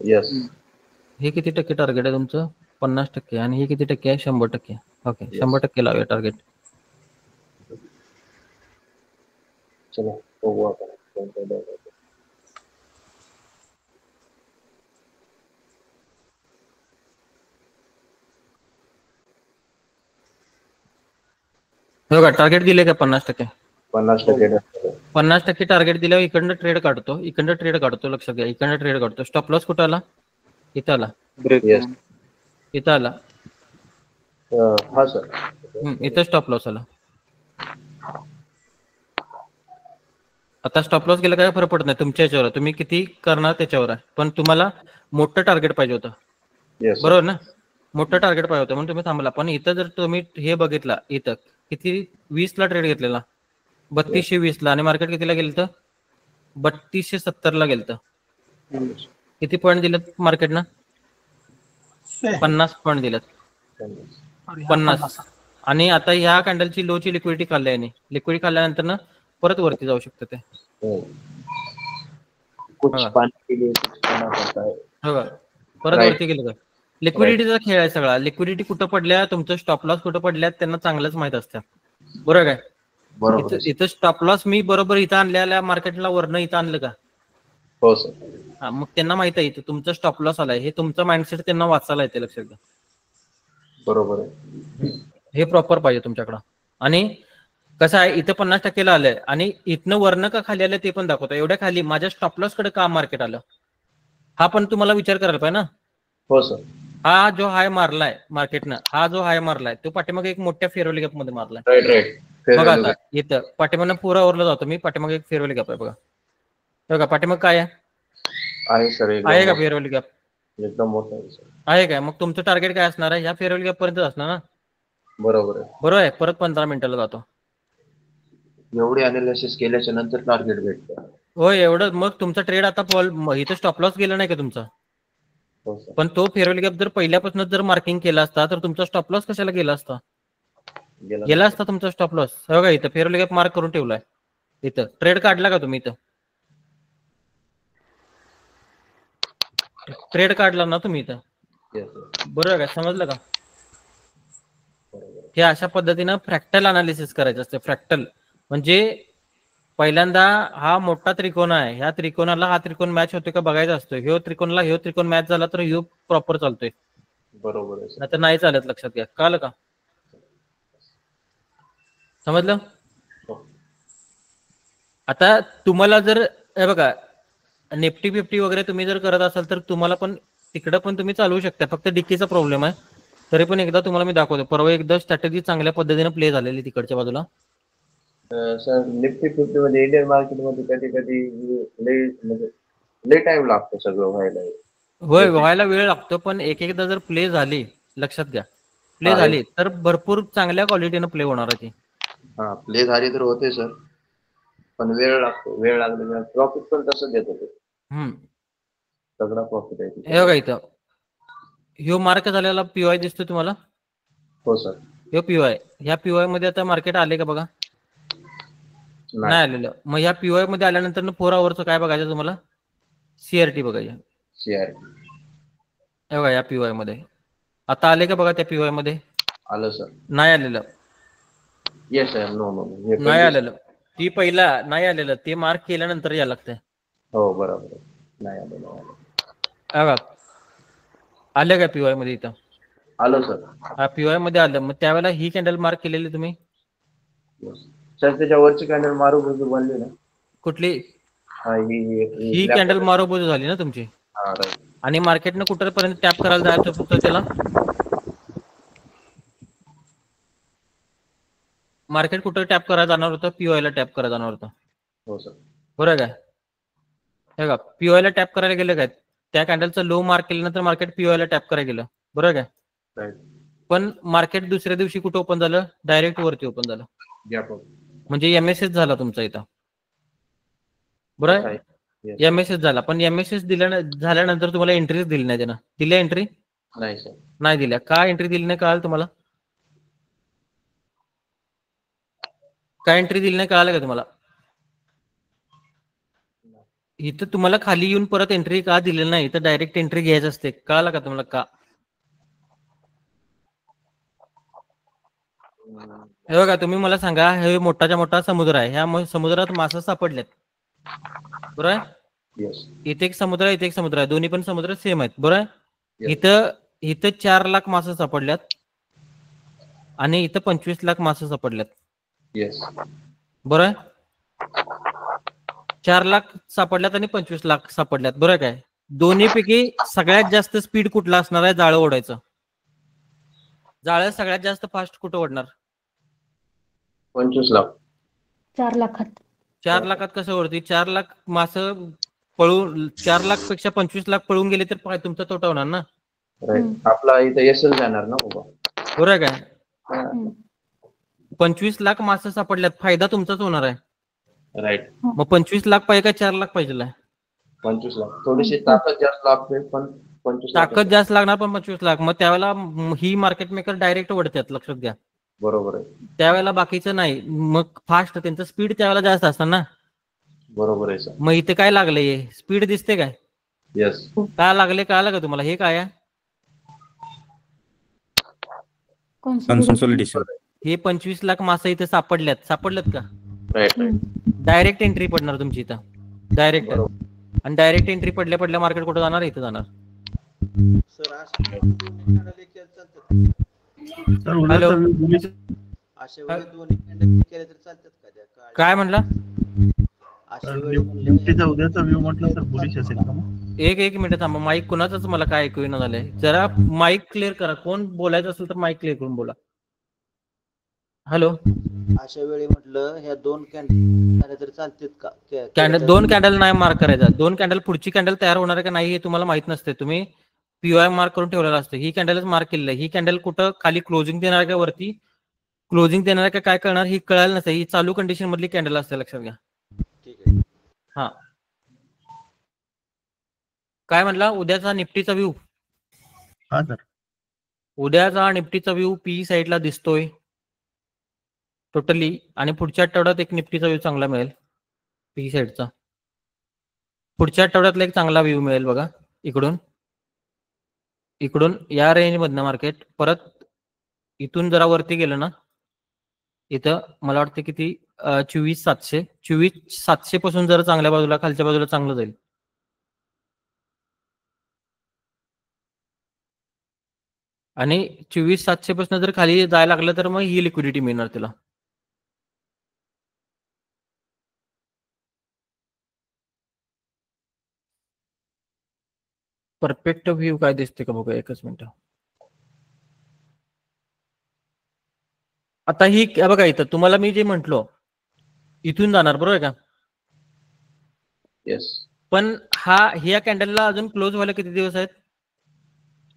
येस. हे किती टक्के टार्गेट आहे तुमचं? 50%. आणि हे किती टक्के आहे? 100%. ओके, 100% लावूया टार्गेट. चलो बघू आपण. बघा टार्गेट दिले का 50%? 50%. 50% टार्गेट दिल्यावर इकडनं ट्रेड काढतो, इकडनं ट्रेड काढतो. लक्षात घ्या, इकडनं ट्रेड काढतो. स्टॉप लॉस कुठं आला? इथं आला. येस. इथं आला. हा सर. इथं स्टॉप लॉस आला. आता स्टॉप लॉस गेला काय फरक पडत नाही तुमच्या याच्यावर, तुम्ही किती करणार त्याच्यावर आहे. पण तुम्हाला मोठं टार्गेट पाहिजे होतं, बरोबर ना? मोठं टार्गेट पाहिजे होतं म्हणून तुम्ही थांबला. पण इथं जर तुम्ही हे बघितला, इथं किती 20 ला ट्रेड घेतलेला, 3220 ला, आणि मार्केट कितीला गेलं तर 3270 ला गेलं. किती पॉईंट दिलेत मार्केटनं? 50 पॉईंट दिलेत. 50. आणि आता ह्या कॅन्डलची लोची लिक्विडिटी खाल्ल्याने, लिक्विडिटी खाल्ल्यानंतर ना परत वरती जाऊ शकतं ते. परत वरती गेलं का? लिक्विडिटीचा खेळ आहे सगळा. लिक्विडिटी कुठं पडल्या, तुमचं स्टॉप लॉस कुठं पडल्या, त्यांना चांगलंच माहित असतं, बरोबर काय? बरोबर. इथं स्टॉप लॉस मी बरोबर इथं आणलेल्या मार्केटला वरनं इथं आणलं का? हो सर. हा, मग त्यांना माहित आहे इथं तुमचं स्टॉप लॉस आलाय, हे तुमचं माइंडसेट त्यांना वाचायला येते. लक्षात घ्या. बरोबर आहे. हे प्रॉपर पाहिजे तुमच्याकडं. आणि कसं आहे, इथं 50% ला आलंय आणि इथनं वरनं का खाली आलं ते पण दाखवतो. एवढ्या खाली माझ्या स्टॉप लॉस कडे का मार्केट आलं, हा पण तुम्हाला विचार करायला पाहिजे ना. हो सर. हा जो हाय मारलाय मार्केटनं, हा जो हाय मारलाय तो पाठीमागे एक मोठ्या फेअरवेली गॅप मध्ये मारलाय. Right right. बघा आता इथं पाठीमागनं पुरा वरला जातो मी, पाठीमागे एक फेअरवेली गॅप आहे बघा. बघा पाठीमाग काय आहे? आहे सर. आहे का फेअरवेली गॅप? एकदम मोठा आहे सर. आहे काय? मग तुमचं टार्गेट काय असणार आहे? ह्या फेअरवेली गॅप पर्यंत असणार ना. बरोबर आहे. बरोबर आहे. परत 15 मिनिटाला जातो. एवढी अनालिसिस केल्याच्या नंतर टार्गेट भेटतं. होय, एवढं. मग तुमचा ट्रेड आता इथं स्टॉप लॉस गेला नाही का तुमचा? पण तो फेअरवेली गॅप जर पहिल्यापासून जर मार्किंग केला असता तर तुमचा स्टॉप लॉस कशाला गेला असता? गेला असता तुमचा स्टॉप लॉस. बघा इथं फेअरवेली गॅप मार्क करून ठेवलाय. इथं ट्रेड काढला का तुम्ही? इथं ट्रेड काढला ना तुम्ही इथं, बरोबर का? समजलं का? हे अशा पद्धतीनं फ्रॅक्टल अनालिसिस करायचं असतं. फ्रॅक्टल म्हणजे पहिल्यांदा हा मोठा त्रिकोण आहे, ह्या त्रिकोणाला हा त्रिकोण मॅच होतोय का बघायचा असतो. ह्यो त्रिकोणला ह्यो त्रिकोण मॅच झाला तर ह्यो प्रॉपर चालतोय, बरोबर आहे. नाही तर नाही चालत. लक्षात घ्या. कळलं का? समजलं? आता तुम्हाला जर हे बघा निफ्टी 50 वगैरे तुम्ही जर करत असाल तर तुम्हाला पण तिकडं पण तुम्ही चालवू शकता. फक्त डिकीचा प्रॉब्लेम आहे. तरी पण एकदा तुम्हाला मी दाखवतो. परवा एकदा स्ट्रॅटेजी चांगल्या पद्धतीने प्ले झालेली तिकडच्या बाजूला. सर निफ्टी 50 मध्ये इंडियन मार्केटमध्ये कधी कधी लय टाइम लागतो सगळं व्हायला. होय, व्हायला वेळ लागतो. पण एक एकदा जर प्ले झाली, लक्षात घ्या, प्ले झाली तर भरपूर चांगल्या क्वालिटीनं प्ले होणार आहे ती. हा, प्ले झाली तर होते सर, पण वेळ लागतो. वेळ लागल्यामुळे प्रॉफिट पण तसं देत होते. सगळा प्रॉफिट आहे. हे बघा इथं ह्यो मार्क झालेला पीओआय दिसतो तुम्हाला? हो सर. ह्यो पीओआय. ह्या पीओआय मध्ये आता मार्केट आले का बघा? नाही आलेलं. मग ह्या पीओआय मध्ये आल्यानंतर 4 आवरचं काय बघायचं तुम्हाला? सीआरटी बघायचं. सीआरटी हे बघा या पीओआय मध्ये आता आले का बघा? त्या पीओआय मध्ये आलं सर? नाही आलेलं. Yes sir. नो नो, नाही आलेलं. ती पहिला नाही आलेलं, ते मार्क केल्यानंतर यायला लागतंय. हो बरोबर. नाही आलेलं. बघा आलं का पीओआय मध्ये? इथं आलं सर. हा पीओआय मध्ये आलं. मग त्यावेळेला ही कॅन्डल मार्क केलेली तुम्ही? सर त्याच्यावरची कॅन्डल मारू बाजू बनली ना? कुठली? ही कॅन्डल मारू बाजू झाली ना तुमची. आणि मार्केटनं कुठपर्यंत टॅप करायला जायचं फक्त त्याला? मार्केट कुठं टॅप करायला जाणार होतं? पीओआय ला टॅप करायला जाणार होतं. हो सर. बरोबर काय? हे बघा पीओआय ला टॅप करायला गेलं काय? त्या कॅन्डलचं लो मार्क केल्यानंतर मार्केट पीओआय ला टॅप करायला गेलं, बरोबर काय? पण मार्केट दुसऱ्या दिवशी कुठं ओपन झालं? डायरेक्ट वरती ओपन झालं. म्हणजे एमएसएस झाला तुमचा इथं, बरोबर आहे? एमएसएस झाला, पण एमएसएस झाल्यानंतर तुम्हाला एंट्रीच दिली नाही त्यानं. दिल्या एंट्री? नाही सर. नाही दिल्या. का एंट्री दिली नाही कळालं तुम्हाला? काय एंट्री दिली नाही कळालं का तुम्हाला? इथं तुम्हाला खाली येऊन परत एंट्री का दिलेली नाही? इथं डायरेक्ट एंट्री घ्यायचं असते. कळालं का तुम्हाला का? हे बघा, तुम्ही मला सांगा, हे मोठाच्या मोठा समुद्र आहे. ह्या समुद्रात मासे सापडलेत, बरोबर आहे? इथे एक समुद्र आहे, इथे एक समुद्र आहे, दोन्ही पण समुद्र सेम आहेत, बरोबर आहे? इथं 4 लाख मासे सापडल्यात आणि इथं 25 लाख मासे सापडल्यात, बरोबर आहे? 4 लाख सापडल्यात आणि 25 लाख सापडल्यात, बरोबर काय? दोन्हीपैकी सगळ्यात जास्त स्पीड कुठला असणार आहे जाळं ओढायचं? जाळं सगळ्यात जास्त फास्ट कुठं ओढणार? 25 लाख. 4 लाखात. 4 लाखात कसं ओढते? 4 लाख मासं पळून 4 लाख पेक्षा 25 लाख पळून गेले तर तुमचा तोटा होणार ना. आपला इथं एसएल जाणार ना बाबा, बरोबर काय? 25 लाख मासं सापडल्यात, फायदा तुमचाच होणार आहे. राईट. मग 25 लाख पाहिजे का 4 लाख पाहिजे? 25 लाख. थोडीशी ताकद जास्त लागते, पण 25 लाख ताकद जास्त लागणार, पण 25 लाख. मग त्यावेळेला ही मार्केट मेकर डायरेक्ट ओढतात, लक्षात घ्या. बरोबर आहे. त्यावेळेला बाकीचं नाही, मग फास्ट त्यांचं स्पीड त्यावेळेला जास्त असतं ना. बरोबर आहे सर. मग इथे काय लागलंय? स्पीड दिसते काय? येस. काय लागले? कळालं का तुम्हाला? हे काय आहे? कन्सोलिडेशन. हे 25 लाख मासे इथे सापडलेत का? राईट. डायरेक्ट एंट्री पडणार तुमची इथं, डायरेक्ट. आणि डायरेक्ट एंट्री पडल्या मार्केट कुठं जाणार? इथं जाणार. हॅलो, काय म्हणला? एक मिनिट थांबा, माईक कुणाचाच मला काय ऐकू येईना झालंय. जरा माईक क्लिअर करा. कोण बोलायचं असेल तर माईक क्लिअर करून बोला. हॅलो. अशा वेळी म्हटलं ह्या 2 कॅन्डल तर चालतात का? कॅन्डल 2 कॅन्डल नाही मार्क करायचा. 2 कॅन्डल पुढची कॅन्डल तयार होणार आहे का नाही हे तुम्हाला माहित नसते. तुम्ही पीओआय मार्क करून ठेवलेला असतं. ही कॅन्डलच मार्क केलेलं आहे. ही कॅन्डल कुठं खाली क्लोजिंग देणार का वरती क्लोजिंग देणार का काय करणार ही कळायला नसते. ही चालू कंडिशन मधली कॅन्डल असते, लक्षात घ्या. हा, काय म्हणला? उद्याचा निफ्टीचा व्ह्यू. हा सर. उद्याचा निफ्टीचा व्ह्यू पी साईडला दिसतोय टोटली, आणि पुढच्या आठवड्यात एक निफ्टीचा व्ह्यू चांगला मिळेल पी साईडचा. पुढच्या आठवड्यातला एक चांगला व्ह्यू मिळेल बघा. इकडून या रेंज मधनं मार्केट परत इथून जरा वरती गेलं ना, इथं मला वाटतं किती 24,700 पासून जर चांगल्या बाजूला खालच्या बाजूला चांगलं जाईल. आणि 24,700 पासून जर खाली जायला लागलं तर मग ही लिक्विडिटी मिळणार त्याला. परफेक्ट व्ह्यू काय दिसते का बघा, एकच मिनिट. आता ही बघा, इथं तुम्हाला मी जे म्हंटलो इथून जाणार, बरोबर का? येस. पण ह्या कॅन्डलला अजून क्लोज व्हायला किती दिवस आहेत?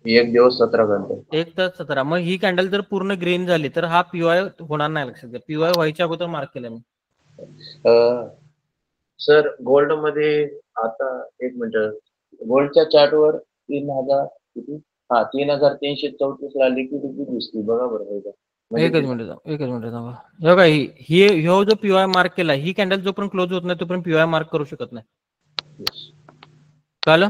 1 दिवस 17 घंटे. 1 तास 17. मग ही कॅन्डल जर पूर्ण ग्रीन झाली तर हा पीओआय होणार नाही, लक्षात घ्या. पीओआय व्हायच्या अगोदर मार्क केलं मी. सर गोल्ड मध्ये आता 1 मिनिट, गोल्डच्या चार्टवर 3,334 ला लिक्विडिटी दिसते, बघा बरोबर. एकच मिनिट थांबा. हे बघा, ह्यो जो पीओआय मार्क केला, ही कॅन्डल जोपर्यंत क्लोज होत नाही तोपर्यंत पीओआय मार्क करू शकत नाही. कळलं?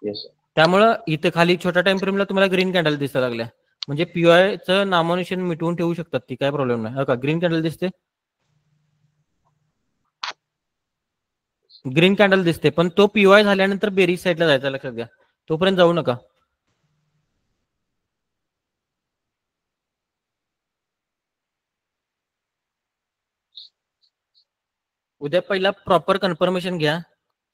येस. त्यामुळं इथे खाली छोट्या टाइम फ्रेमला तुम्हाला ग्रीन कॅन्डल दिसायला लागल्या, म्हणजे पीओआयचं नामोनिशन मिटवून ठेवू शकतात ती, काय प्रॉब्लेम नाही. का ग्रीन कॅन्डल दिसते? ग्रीन कॅन्डल दिसते, पण तो पीओआय झाल्यानंतर बेरीज साईडला जायचा, लक्षात घ्या. तोपर्यंत जाऊ नका. उद्या पहिला प्रॉपर कन्फर्मेशन घ्या,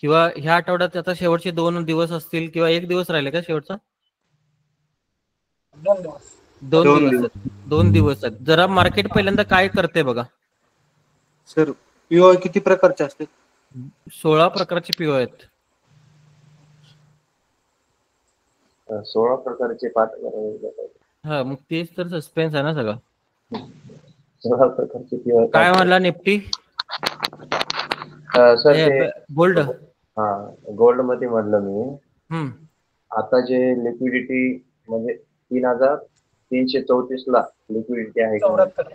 किंवा ह्या आठवड्यात आता शेवटचे 2 दिवस असतील किंवा 1 दिवस राहिले का शेवटचा? 2 दिवस आहेत. जरा मार्केट पहिल्यांदा काय करते बघा. सर पीओआय किती प्रकारचे असते? 16 प्रकारचे पीओआय आहेत. 16 प्रकारचे पाठ. हा, मग तेच तर सस्पेन्स आहे ना सगळं. 16 प्रकारचे पीओआय. काय म्हणला निफ्टी? सर गोल्ड हा गोल्ड मध्ये म्हटलं मी. हम्म. आता जे लिक्विडिटी म्हणजे 3,334 ला लिक्विडिटी आहे का? 74.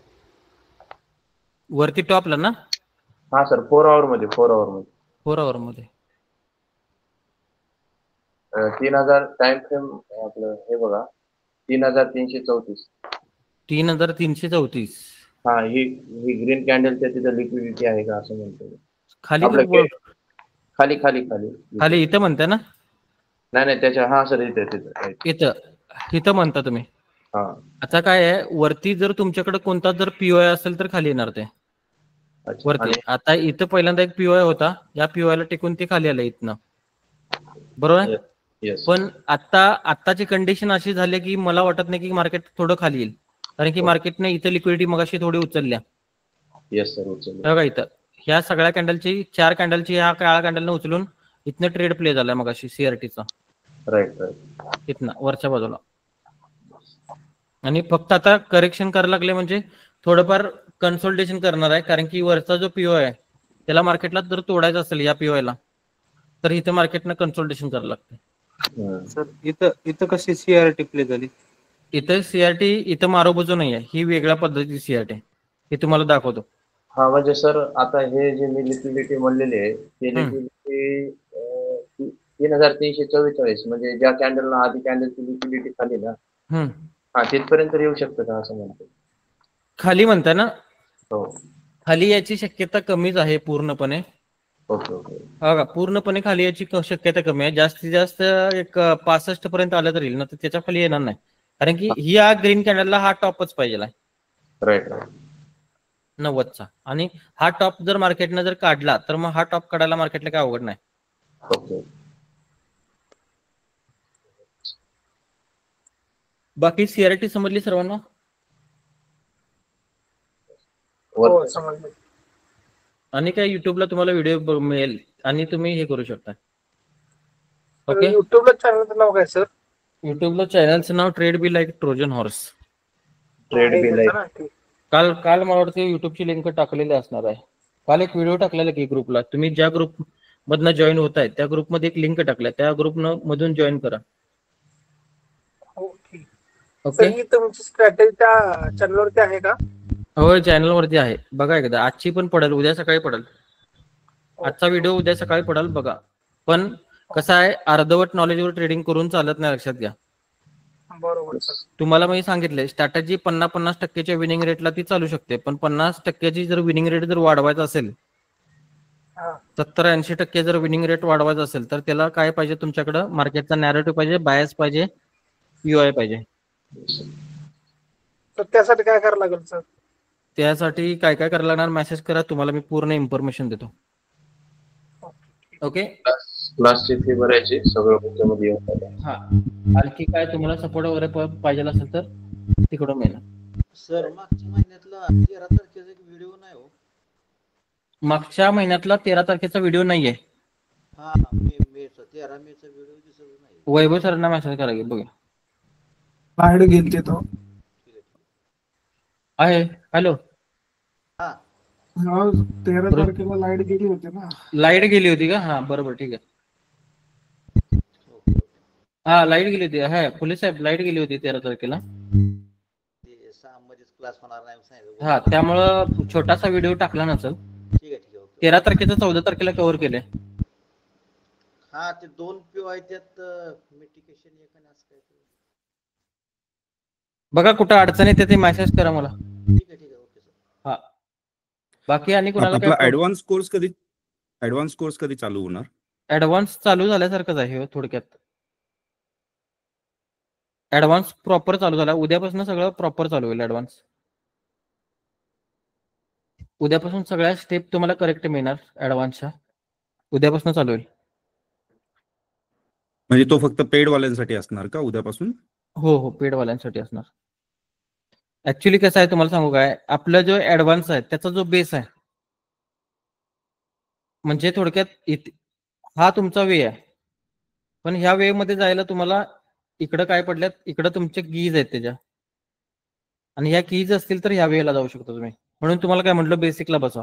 वरती टॉपला ना? हा सर 4 आवर मध्ये 4 आवर मध्ये 3,000 टाइम फ्रेम आपलं हे बघा 3,334. 3,334. हा ही ग्रीन कॅन्डलच्या तिथं लिक्विडिटी आहे का असं म्हणतो. खाली आपलं खाली खाली खाली खाली इथं म्हणताय ना? नाही त्याच्या हा सर इथं म्हणता तुम्ही. हा आता काय आहे, वरती जर तुमच्याकडे कोणता जर पीओआय असेल तर खाली येणार ते वरती. आता इथं पहिल्यांदा एक पीओआय होता, या पीओआय ला टिकून ते खाली आलं इथनं, बरोबर आहे? पण आत्ताची कंडिशन अशी झाली की मला वाटत नाही की मार्केट थोडं खाली येईल, कारण की मार्केटने इथं लिक्विडिटी मगाशी थोडी उचलल्या. येस सर उचलल्या बघा इथं ह्या सगळ्या कॅन्डलची 4 कॅन्डलची ह्या काळ्या कॅन्डलने उचलून इथनं ट्रेड प्ले झालाय मगाशी सीआरटीचा. राईट इथनं वरच्या बाजूला. आणि फक्त आता करेक्शन करायला लागले म्हणजे थोडंफार कन्सोल्टेशन करणार आहे, कारण की वरचा जो पीओआय आहे त्याला मार्केटला जर तोडायचं असेल या पीओआय ला तर इथं मार्केटनं कन्सोल्टेशन करायला लागते. सर इथं कशी सीआरटी प्ले झाली? इथं सीआरटी इथं मारोबोजो नाही आहे, ही वेगळ्या पद्धतीची सीआरटी हे तुम्हाला दाखवतो. हा म्हणजे सर आता हे जे मी लिक्विडिटी म्हणलेली आहे ते लिक्विडिटी 3,344 म्हणजे ज्या कॅन्डलला आधी कॅन्डलची लिक्विडिटी खाली ना हा तिथपर्यंत येऊ शकतं का असं म्हणतो. खाली म्हणताय ना? हो खाली याची शक्यता कमीच आहे पूर्णपणे. ओके हा पूर्णपणे खाली याची शक्यता कमी आहे. जास्तीत जास्त एक 65 पर्यंत आलं तर येईल ना, तर त्याच्या खाली येणार नाही, कारण की या ग्रीन कॅन्डलला हा टॉपच पाहिजे. राईट 90चा. आणि हा टॉप जर मार्केटनं जर काढला तर मग हा टॉप काढायला मार्केटला काय अवघड नाही. ओके. बाकी सीआरटी समजली सर्वांना? हो समजलं. आणि काय युट्यूबला तुम्हाला व्हिडिओ मिळेल आणि तुम्ही हे करू शकता. ओके. युट्यूबला चॅनलचं नाव काय सर? युट्यूबला चॅनलचं नाव trade be like Trojan horse. Trade be like. काल मला वाटतं युट्यूबची लिंक टाकलेली असणार आहे. काल एक व्हिडिओ टाकलेला की ग्रुपला, तुम्ही ज्या ग्रुप मधनं जॉईन होत आहे त्या ग्रुपमध्ये एक लिंक टाकल्या, त्या ग्रुप मधून जॉईन करा. ओके. ही तुमची स्ट्रॅटेजी त्या चॅनलवरती आहे का? हो चॅनलवरती आहे, बघा एकदा. आजची पण पडेल, उद्या सकाळी पडेल. आजचा व्हिडिओ उद्या सकाळी पडेल बघा. पण कसं आहे, अर्धवट नॉलेजवर ट्रेडिंग करून चालत नाही, लक्षात घ्या. बरोबर. तुम्हाला मी सांगितलंय स्ट्रॅटेजी 50-50% विनिंग रेटला ती चालू शकते, पण 50% जर विनिंग रेट जर वाढवायचा असेल, 70-80% जर विनिंग रेट वाढवायचा असेल तर त्याला काय पाहिजे, तुमच्याकडे मार्केटचा नॅरेटिव्ह पाहिजे, बायस पाहिजे, पीओआय पाहिजे. तर त्यासाठी काय करावं लागेल सर? त्यासाठी काय काय करायला लागणार, मेसेज करा, तुम्हाला मी पूर्ण इन्फॉर्मेशन देतो. ओके. क्लासची फी भरायची, सगळं त्याच्यामध्ये येऊन. हा, आणखी काय तुम्हाला सपोर्ट वगैरे पाहिजे असेल तर तिकडून मिळणार. सर मागच्या महिन्यातला 13 तारखेचा एक व्हिडिओ नाही हो? मागच्या महिन्यातला 13 तारखेचा व्हिडिओ नाहीये. हा 13 मेचा व्हिडिओ दिसत नाही. वैभव सरांना मेसेज करा की बघा. लाईट गेलते तो आहे. हॅलो. हा 13 तारखेला लाईट गेली होती ना? लाईट गेली होती का? हा बरोबर, ठीक आहे. हा लाईट गेली होती. हा पोलीस साहेब, लाईट गेली होती 13 तारखेला. हा त्यामुळं छोटासा व्हिडिओ टाकला नसेल. 13 तारखेचा 14 तारखेला कव्हर केले. हा ते 2 पीओआय त्यात मिटिगेशन एक आणि असं काहीतरी. बघा कुठं अडचण येते ते मेसेज करा मला. ठीक आहे ओके सर. हा बाकी आणि कुणाला आपला काय? ऍडव्हान्स कोर्स कधी चालू होणार? ऍडव्हान्स चालू झाल्यासारखंच आहे थोडक्यात. ऍडव्हान्स प्रॉपर चालू झाला, उद्यापासून सगळं प्रॉपर चालू होईल. ऍडव्हान्स उद्यापासून सगळ्या स्टेप तुम्हाला करेक्ट मिळणार. ऍडव्हान्सच्या उद्यापासून चालू होईल. म्हणजे तो फक्त पेड वाल्यांसाठी असणार का उद्यापासून? हो पेड वाल्यांसाठी असणार. ऍक्च्युली कसं आहे तुम्हाला सांगू काय, आपला जो ऍडव्हान्स आहे त्याचा जो बेस आहे, म्हणजे थोडक्यात हा तुमचा वे आहे, पण ह्या वे मध्ये जायला तुम्हाला इकडं काय पडल्यात, इकडं तुमचे कीज आहेत त्याच्या, आणि ह्या कीज असतील तर ह्या वेला जाऊ शकता तुम्ही. म्हणून तुम्हाला काय म्हटलं, बेसिकला बसा.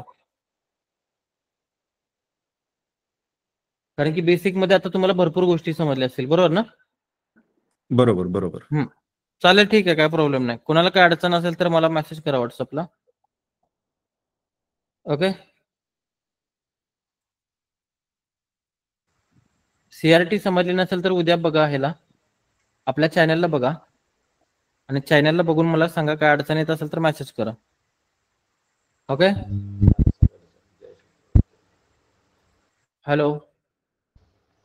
कारण की बेसिक मध्ये आता तुम्हाला भरपूर गोष्टी समजल्या असतील, बरोबर ना? बरोबर बरोबर. चालेल, ठीक आहे, काय प्रॉब्लेम नाही. कोणाला काय अडचण असेल तर मला मेसेज करा व्हॉट्सअपला. ओके. सीआरटी समजली नसेल तर उद्या बघा, ह्याला आपल्या चॅनलला बघा आणि चॅनलला बघून मला सांगा, काय अडचण येत असेल तर मेसेज करा. ओके. हॅलो.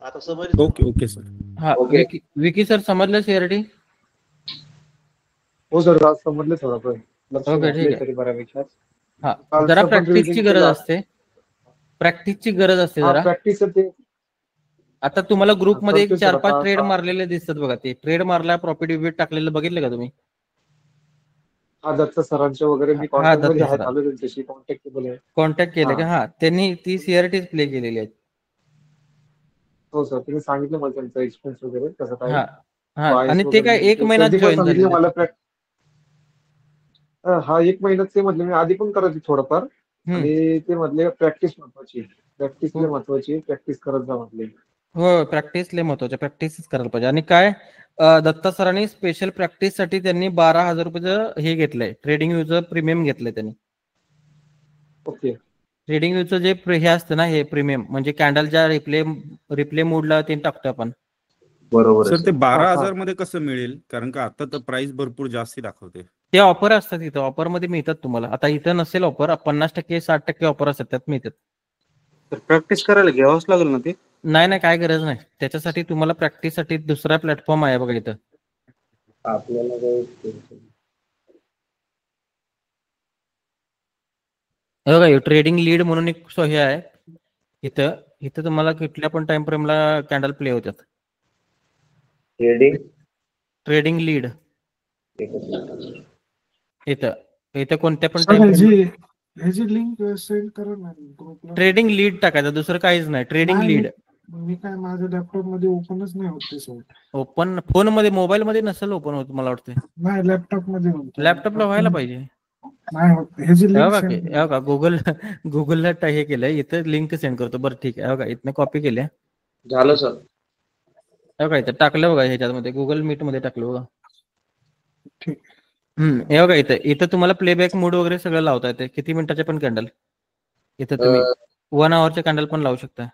आता समजलं. Okay okay sir. हा, विकी सर समजलं सीआरटी? हो सर, आज समजले थोडंफार. ओके, ठीक आहे. तरी बऱ्यापैकी. हा, जरा प्रॅक्टिसची गरज असते. प्रॅक्टिसची गरज असते जरा. प्रॅक्टिस ते आता तुम्हाला ग्रुपमध्ये एक करतोय 4-5 आता. ट्रेड मारलेले दिसतात बघा. ते ट्रेड मारला, प्रॉफिट विपिट टाकलेलं बघितलं का तुम्ही? दत्त सरांचे वगैरे मी कॉन्टॅक्ट मध्ये आहे, चालू त्यांच्याशी कॉन्टॅक्टेबल आहे. कॉन्टॅक्ट केलं का? हा, त्यांनी ती सीआरटीच प्ले केलेली आहे. हो सर, तुम्ही सांगितलं मला त्यांचा एक्सपिरियन्स वगैरे कसं काय. हा, आणि ते काय 1 महिन्यात जॉईन झाले मला. हा, 1 महिन्यात ते म्हटले, मी आधी पण करायची थोडंफार आणि ते म्हटले प्रॅक्टिस महत्वाची, प्रॅक्टिस लय महत्वाची, प्रॅक्टिस करत जा म्हटले. हो, प्रॅक्टिस लय महत्वाची, प्रॅक्टिसच करायला पाहिजे. आणि काय दत्ता सरांनी स्पेशल प्रॅक्टिस साठी त्यांनी 12,000 रुपयाचं हे घेतलंय, ट्रेडिंग व्ह्यूचं प्रीमियम घेतलंय त्यांनी. ओके. ट्रेडिंग व्ह्यूचं जे हे असतं ना, हे प्रीमियम म्हणजे कॅन्डलच्या रिप्ले मोडला ते टाकतो आपण. बरोबर. सर, ते 12,000 मध्ये कसं मिळेल? कारण का आता तर प्राइस भरपूर जास्ती दाखवते. ते ऑफर असतात इथं, ऑफर मध्ये मिळतात तुम्हाला. आता इथं नसेल ऑफर, 50% 60% ऑफर असतात, त्यात मिळतात. प्रॅक्टिस करायला घ्यावंच लागेल ना ते? नाही, काय गरज नाही. त्याच्यासाठी तुम्हाला प्रॅक्टिससाठी दुसरा प्लॅटफॉर्म आहे बघा इथं. आपल्याला बघा, ट्रेडिंग लीड म्हणून एक हे आहे इथं तुम्हाला कुठल्या पण टाइम फ्रेमला कॅन्डल प्ले होतात. ट्रेडिंग लीड इथं कोणत्या पण टाइम ह्याची लिंक सेंड करा ना ग्रुपला. ट्रेडिंग लीड टाकायचं, दुसरं काहीच नाही. Trading lead. मी काय माझ्या लॅपटॉप मध्ये ओपनच नाही होत ते सर. ओपन फोन मध्ये, मोबाईल मध्ये नसेल ओपन होत मला वाटतं. नाही, लॅपटॉप मध्ये लॅपटॉपला व्हायला पाहिजे. नाही होत. ह्याची लिंक का गुगलला हे केलंय, इथं लिंक सेंड करतो. बरं, ठीक आहे. बघा, इथनं कॉपी केल्या. झालं सर. बघा, इथं टाकलं बघा, ह्याच्यामध्ये गुगल मीट मध्ये टाकलं बघा. ठीक. हे बघा, इथं तुम्हाला प्लेबॅक मोड वगैरे सगळं लावता येते. किती मिनिटाचे पण कॅन्डल इथं तुम्ही 1 आवरचे कॅन्डल पण लावू शकता.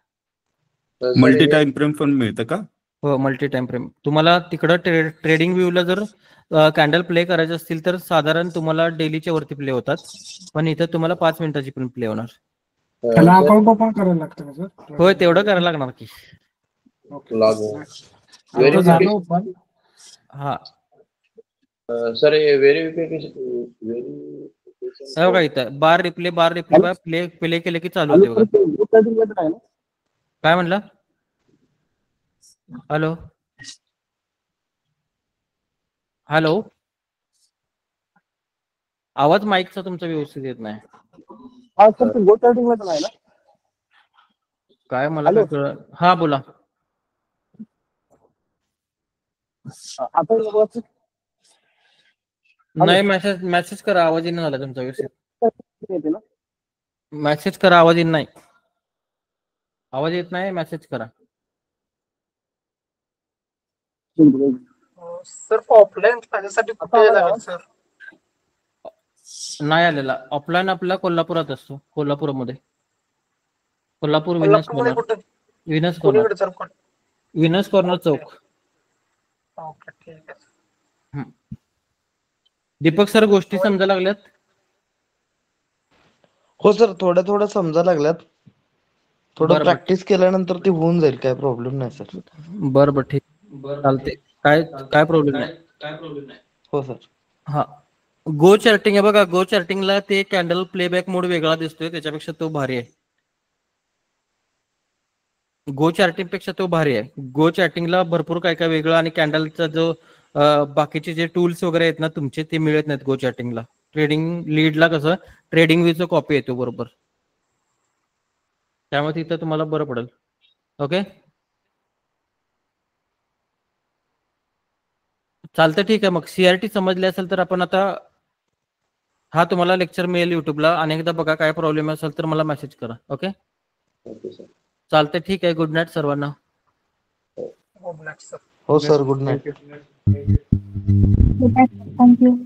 मल्टी टाइम फ्रेम पण मिळतं का? हो, मल्टी टाइम फ्रेम. तुम्हाला तिकडं ट्रेडिंग व्ह्यूला जर कॅन्डल प्ले करायचे असतील तर साधारण तुम्हाला डेलीच्या वरती प्ले होतात, पण इथं तुम्हाला 5 मिनिटाची पण प्ले होणार. त्याला अकाउंट ओपन करायला लागतं का सर? होय, तेवढं करायला लागणार की. हा सर, व्हेरिफिकेशन बघा, इथं बार रिप्ले प्ले केले की चालू होते बघा. काय म्हणला? हॅलो हॅलो, आवाज माईकचा तुमचा व्यवस्थित येत नाही. काय मला काय कळलं? हा, बोला. नाही, मेसेज करा, आवाज येईन झाला तुमचा व्यवस्थित. मेसेज करा, आवाज येत नाही. आवाज येत नाही, मेसेज करा. सर, ऑफलाईन माझ्यासाठी कुठे लागेल सर? नाही आलेला. ऑफलाईन आपला कोल्हापुरात असतो, कोल्हापूरमध्ये. कोल्हापूर विनस कॉर्नर चौक. दीपक सर, गोष्टी समजायला लागल्यात? हो सर, थोड्या समजा लागल्यात. थोडं प्रॅक्टिस केल्यानंतर ते होऊन जाईल, काय प्रॉब्लेम नाही सर. बरं, ठीक, चालते. काय प्रॉब्लेम नाही. हो सर. हा, गो चार्टिंग आहे बघा. गो चार्टिंगला ते कॅन्डल प्लेबॅक मोड वेगळा दिसतोय, त्याच्यापेक्षा तो भारी आहे. गो चार्टिंग पेक्षा तो भारी आहे. गो चार्टिंगला भरपूर काय काय वेगळं, आणि कॅन्डलचा जो बाकीचे जे टूल्स वगैरे आहेत ना तुमचे, ते मिळत नाहीत गो चार्टिंगला. ट्रेडिंग लीडला कसं ट्रेडिंग व्ह्यूचं कॉपी येतो बरोबर, त्यामुळे तिथं तुम्हाला बरं पडेल. ओके, चालतं, ठीक आहे. मग सीआरटी समजली असेल तर आपण आता, हा तुम्हाला लेक्चर मिळेल युट्यूबला, अनेकदा बघा. काय प्रॉब्लेम असेल तर मला मेसेज करा. ओके, चालतंय, ठीक आहे. गुड नाईट सर्वांना. हो सर, गुड नाईट. थँक्यू.